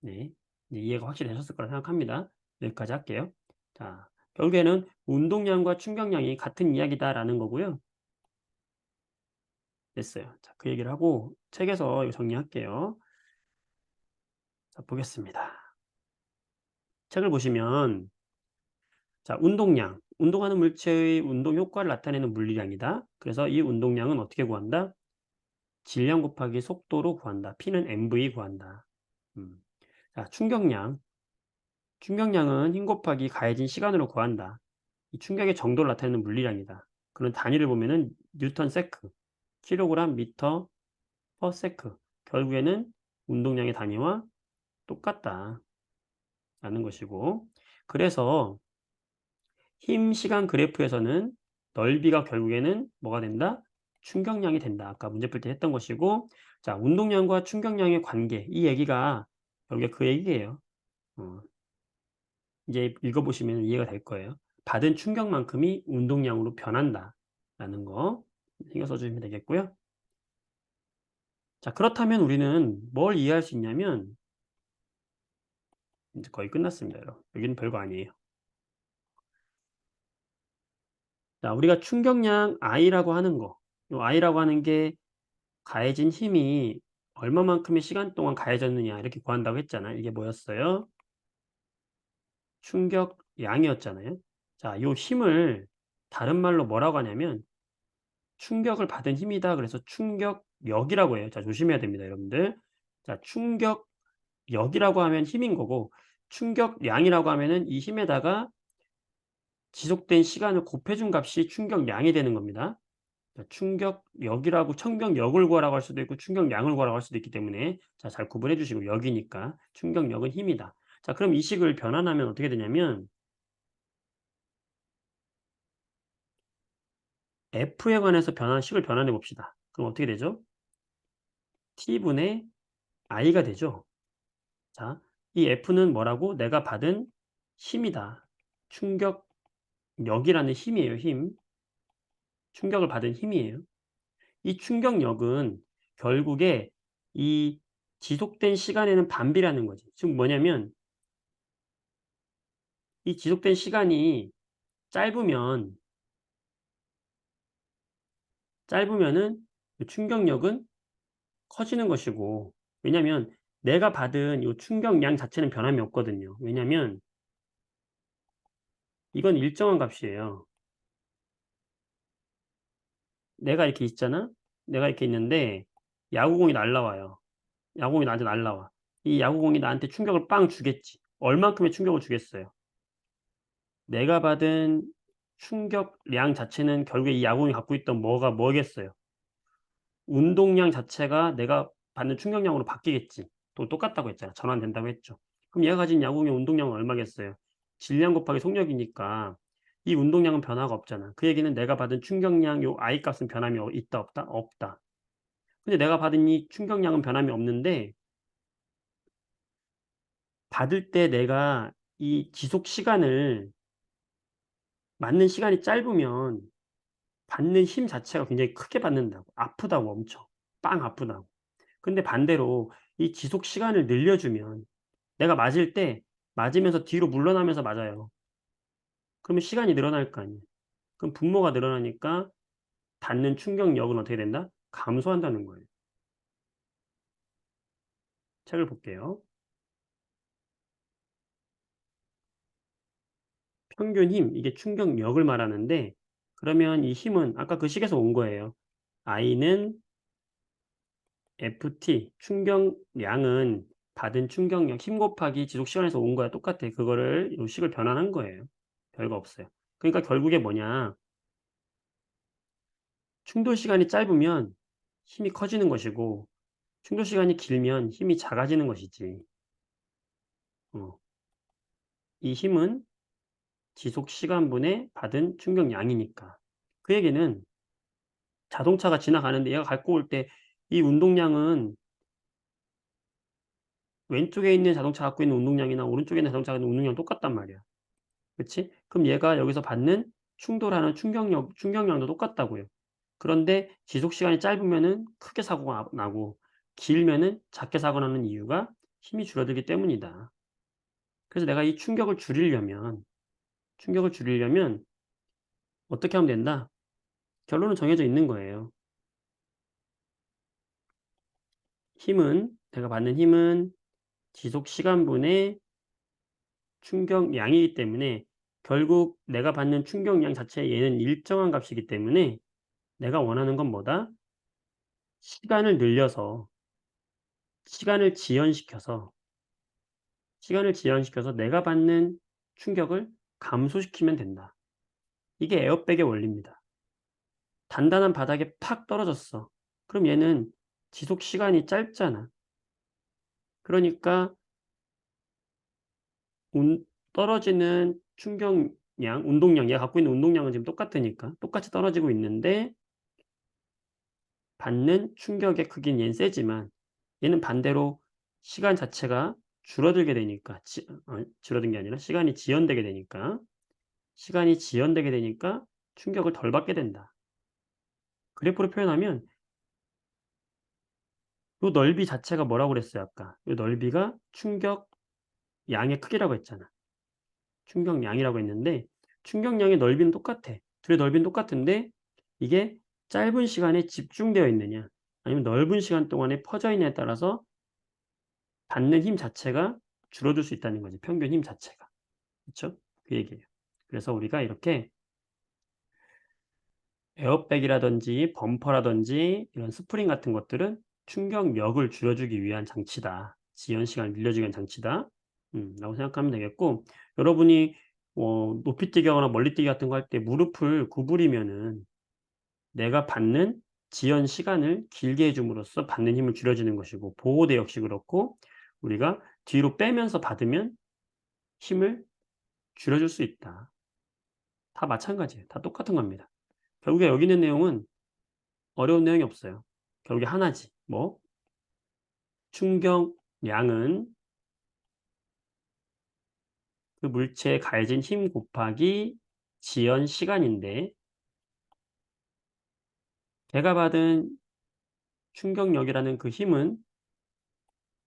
네. 이제 이해가 확실히 되셨을 거라 생각합니다. 여기까지 할게요. 자, 결국에는 운동량과 충격량이 같은 이야기다라는 거고요. 됐어요. 자, 그 얘기를 하고 책에서 이거 정리할게요. 자, 보겠습니다. 책을 보시면 자, 운동량. 운동하는 물체의 운동 효과를 나타내는 물리량이다. 그래서 이 운동량은 어떻게 구한다? 질량 곱하기 속도로 구한다. P는 mv 구한다. 자, 충격량. 충격량은 힘 곱하기 가해진 시간으로 구한다. 이 충격의 정도를 나타내는 물리량이다. 그런 단위를 보면은 뉴턴 세크, 킬로그램 미터 퍼 세크. 결국에는 운동량의 단위와 똑같다. 라는 것이고. 그래서 힘 시간 그래프에서는 넓이가 결국에는 뭐가 된다? 충격량이 된다. 아까 문제 풀 때 했던 것이고. 자, 운동량과 충격량의 관계. 이 얘기가 결국에 그 얘기예요. 어, 이제 읽어보시면 이해가 될 거예요. 받은 충격만큼이 운동량으로 변한다. 라는 거 신경 써주시면 되겠고요. 자, 그렇다면 우리는 뭘 이해할 수 있냐면 이제 거의 끝났습니다. 여러분. 여기는 별거 아니에요. 자, 우리가 충격량 I라고 하는 거. 이 I라고 하는 게 가해진 힘이 얼마만큼의 시간 동안 가해졌느냐 이렇게 구한다고 했잖아요. 이게 뭐였어요? 충격량이었잖아요. 자, 요 힘을 다른 말로 뭐라고 하냐면 충격을 받은 힘이다. 그래서 충격력이라고 해요. 자, 조심해야 됩니다, 여러분들. 자, 충격력이라고 하면 힘인 거고 충격량이라고 하면은 이 힘에다가 지속된 시간을 곱해준 값이 충격량이 되는 겁니다. 자, 충격력이라고 충격력을 구하라고 할 수도 있고 충격량을 구하라고 할 수도 있기 때문에 자, 잘 구분해 주시고 역이니까 충격력은 힘이다. 자, 그럼 이 식을 변환하면 어떻게 되냐면 F에 관해서 식을 변환해 봅시다. 그럼 어떻게 되죠? T분의 I가 되죠. 자, 이 F는 뭐라고? 내가 받은 힘이다. 충격력이라는 힘이에요, 힘. 충격을 받은 힘이에요. 이 충격력은 결국에 이 지속된 시간에는 반비라는 거지. 즉 뭐냐면 이 지속된 시간이 짧으면 짧으면은 그 충격력은 커지는 것이고 왜냐면 내가 받은 이 충격량 자체는 변함이 없거든요. 왜냐면 이건 일정한 값이에요. 내가 이렇게 있잖아. 내가 이렇게 있는데 야구공이 날라와요. 야구공이 나한테 날라와. 이 야구공이 나한테 충격을 빵 주겠지. 얼만큼의 충격을 주겠어요. 내가 받은 충격량 자체는 결국에 이 야구공이 갖고 있던 뭐겠어요? 운동량 자체가 내가 받는 충격량으로 바뀌겠지. 또 똑같다고 했잖아. 전환된다고 했죠. 그럼 얘가 가진 야구공의 운동량은 얼마겠어요? 질량 곱하기 속력이니까 이 운동량은 변화가 없잖아. 그 얘기는 내가 받은 충격량 요 I 값은 변함이 있다 없다? 없다. 근데 내가 받은 이 충격량은 변함이 없는데 받을 때 내가 이 지속 시간을 맞는 시간이 짧으면 받는 힘 자체가 굉장히 크게 받는다고. 아프다고 엄청. 빵 아프다고. 근데 반대로 이 지속 시간을 늘려주면 내가 맞을 때 맞으면서 뒤로 물러나면서 맞아요. 그러면 시간이 늘어날 거 아니에요. 그럼 분모가 늘어나니까 받는 충격력은 어떻게 된다? 감소한다는 거예요. 책을 볼게요. 평균 힘, 이게 충격력을 말하는데 그러면 이 힘은 아까 그 식에서 온 거예요. I는 FT, 충격량은 받은 충격력, 힘 곱하기 지속 시간에서 온 거야. 똑같아. 그거를 요 식을 변환한 거예요. 별거 없어요. 그러니까 결국에 뭐냐. 충돌 시간이 짧으면 힘이 커지는 것이고 충돌 시간이 길면 힘이 작아지는 것이지. 어. 이 힘은 지속 시간분의 받은 충격량이니까. 그 얘기는 자동차가 지나가는데 얘가 밟고 올 때 이 운동량은 왼쪽에 있는 자동차가 갖고 있는 운동량이나 오른쪽에 있는 자동차가 갖는 운동량이 똑같단 말이야. 그치? 그럼 얘가 여기서 받는 충돌하는 충격량도 똑같다고요. 그런데 지속 시간이 짧으면은 크게 사고가 나고 길면은 작게 사고 나는 이유가 힘이 줄어들기 때문이다. 그래서 내가 이 충격을 줄이려면 어떻게 하면 된다? 결론은 정해져 있는 거예요. 내가 받는 힘은 지속 시간분의 충격량이기 때문에 결국 내가 받는 충격량 자체 얘는 일정한 값이기 때문에 내가 원하는 건 뭐다? 시간을 늘려서 시간을 지연시켜서 내가 받는 충격을 감소시키면 된다. 이게 에어백의 원리입니다. 단단한 바닥에 팍 떨어졌어. 그럼 얘는 지속 시간이 짧잖아. 그러니까 떨어지는 충격량, 운동량, 얘가 갖고 있는 운동량은 지금 똑같으니까 똑같이 떨어지고 있는데 받는 충격의 크기는 얘는 세지만 얘는 반대로 시간 자체가 줄어들게 되니까 줄어든 게 아니라 시간이 지연되게 되니까 충격을 덜 받게 된다. 그래프로 표현하면 요 넓이 자체가 뭐라고 그랬어요 아까? 요 넓이가 충격량의 크기라고 했잖아. 충격량이라고 했는데 충격량의 넓이는 똑같아. 둘의 넓이는 똑같은데 이게 짧은 시간에 집중되어 있느냐 아니면 넓은 시간 동안에 퍼져 있느냐에 따라서 받는 힘 자체가 줄어들 수 있다는 거지. 평균 힘 자체가. 그쵸? 그 얘기예요. 그래서 우리가 이렇게 에어백이라든지 범퍼라든지 이런 스프링 같은 것들은 충격력을 줄여주기 위한 장치다. 지연 시간을 늘려주기 위한 장치다. 라고 생각하면 되겠고 여러분이 높이뛰기 하거나 멀리뛰기 같은 거 할 때 무릎을 구부리면은 내가 받는 지연 시간을 길게 해 줌으로써 받는 힘을 줄여주는 것이고 보호대 역시 그렇고 우리가 뒤로 빼면서 받으면 힘을 줄여줄 수 있다. 다 마찬가지예요. 다 똑같은 겁니다. 결국에 여기 있는 내용은 어려운 내용이 없어요. 결국에 하나지. 뭐? 충격량은 그 물체에 가해진 힘 곱하기 지연 시간인데 걔가 받은 충격력이라는 그 힘은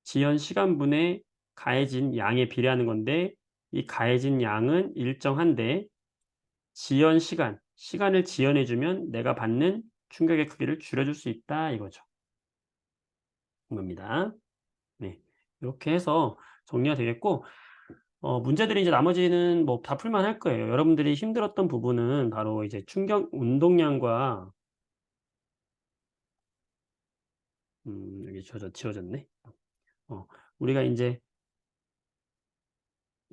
지연 시간분의 가해진 양에 비례하는 건데 이 가해진 양은 일정한데 시간을 지연해 주면 내가 받는 충격의 크기를 줄여줄 수 있다 이거죠. 겁니다. 네. 이렇게 해서 정리가 되겠고 문제들이 이제 나머지는 뭐 다 풀만 할 거예요. 여러분들이 힘들었던 부분은 바로 이제 충격 운동량과 여기 지워졌네. 우리가 인제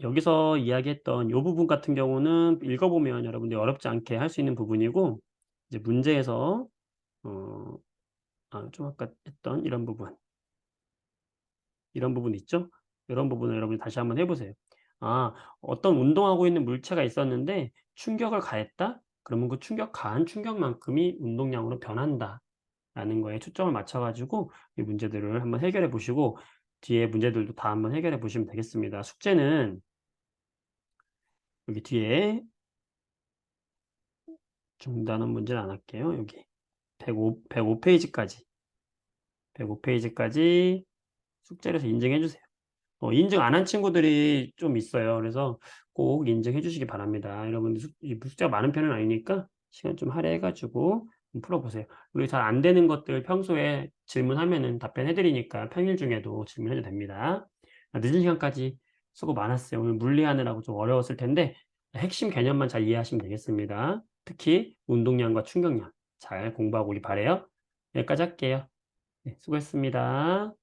여기서 이야기했던 요 부분 같은 경우는 읽어보면 여러분들이 어렵지 않게 할 수 있는 부분이고 이제 문제에서 어 좀 아까 했던 이런 부분 있죠? 이런 부분을 여러분이 다시 한번 해 보세요. 아, 어떤 운동하고 있는 물체가 있었는데 충격을 가했다? 그러면 그 가한 충격만큼이 운동량으로 변한다라는 거에 초점을 맞춰 가지고 이 문제들을 한번 해결해 보시고 뒤에 문제들도 다 한번 해결해 보시면 되겠습니다. 숙제는 여기 뒤에 중단원 문제는 안 할게요. 여기 105 페이지까지 105 페이지까지 숙제를 해서 인증해 주세요. 인증 안 한 친구들이 좀 있어요. 그래서 꼭 인증해 주시기 바랍니다. 여러분들 이 숙제가 많은 편은 아니니까 시간 좀 할애해 가지고 풀어 보세요. 그리고 잘 안 되는 것들 평소에 질문하면은 답변해 드리니까 평일 중에도 질문해도 됩니다. 늦은 시간까지 수고 많았어요. 오늘 물리하느라고 좀 어려웠을 텐데 핵심 개념만 잘 이해하시면 되겠습니다. 특히 운동량과 충격량 잘 공부하고 오길 바라요. 여기까지 할게요. 네, 수고했습니다.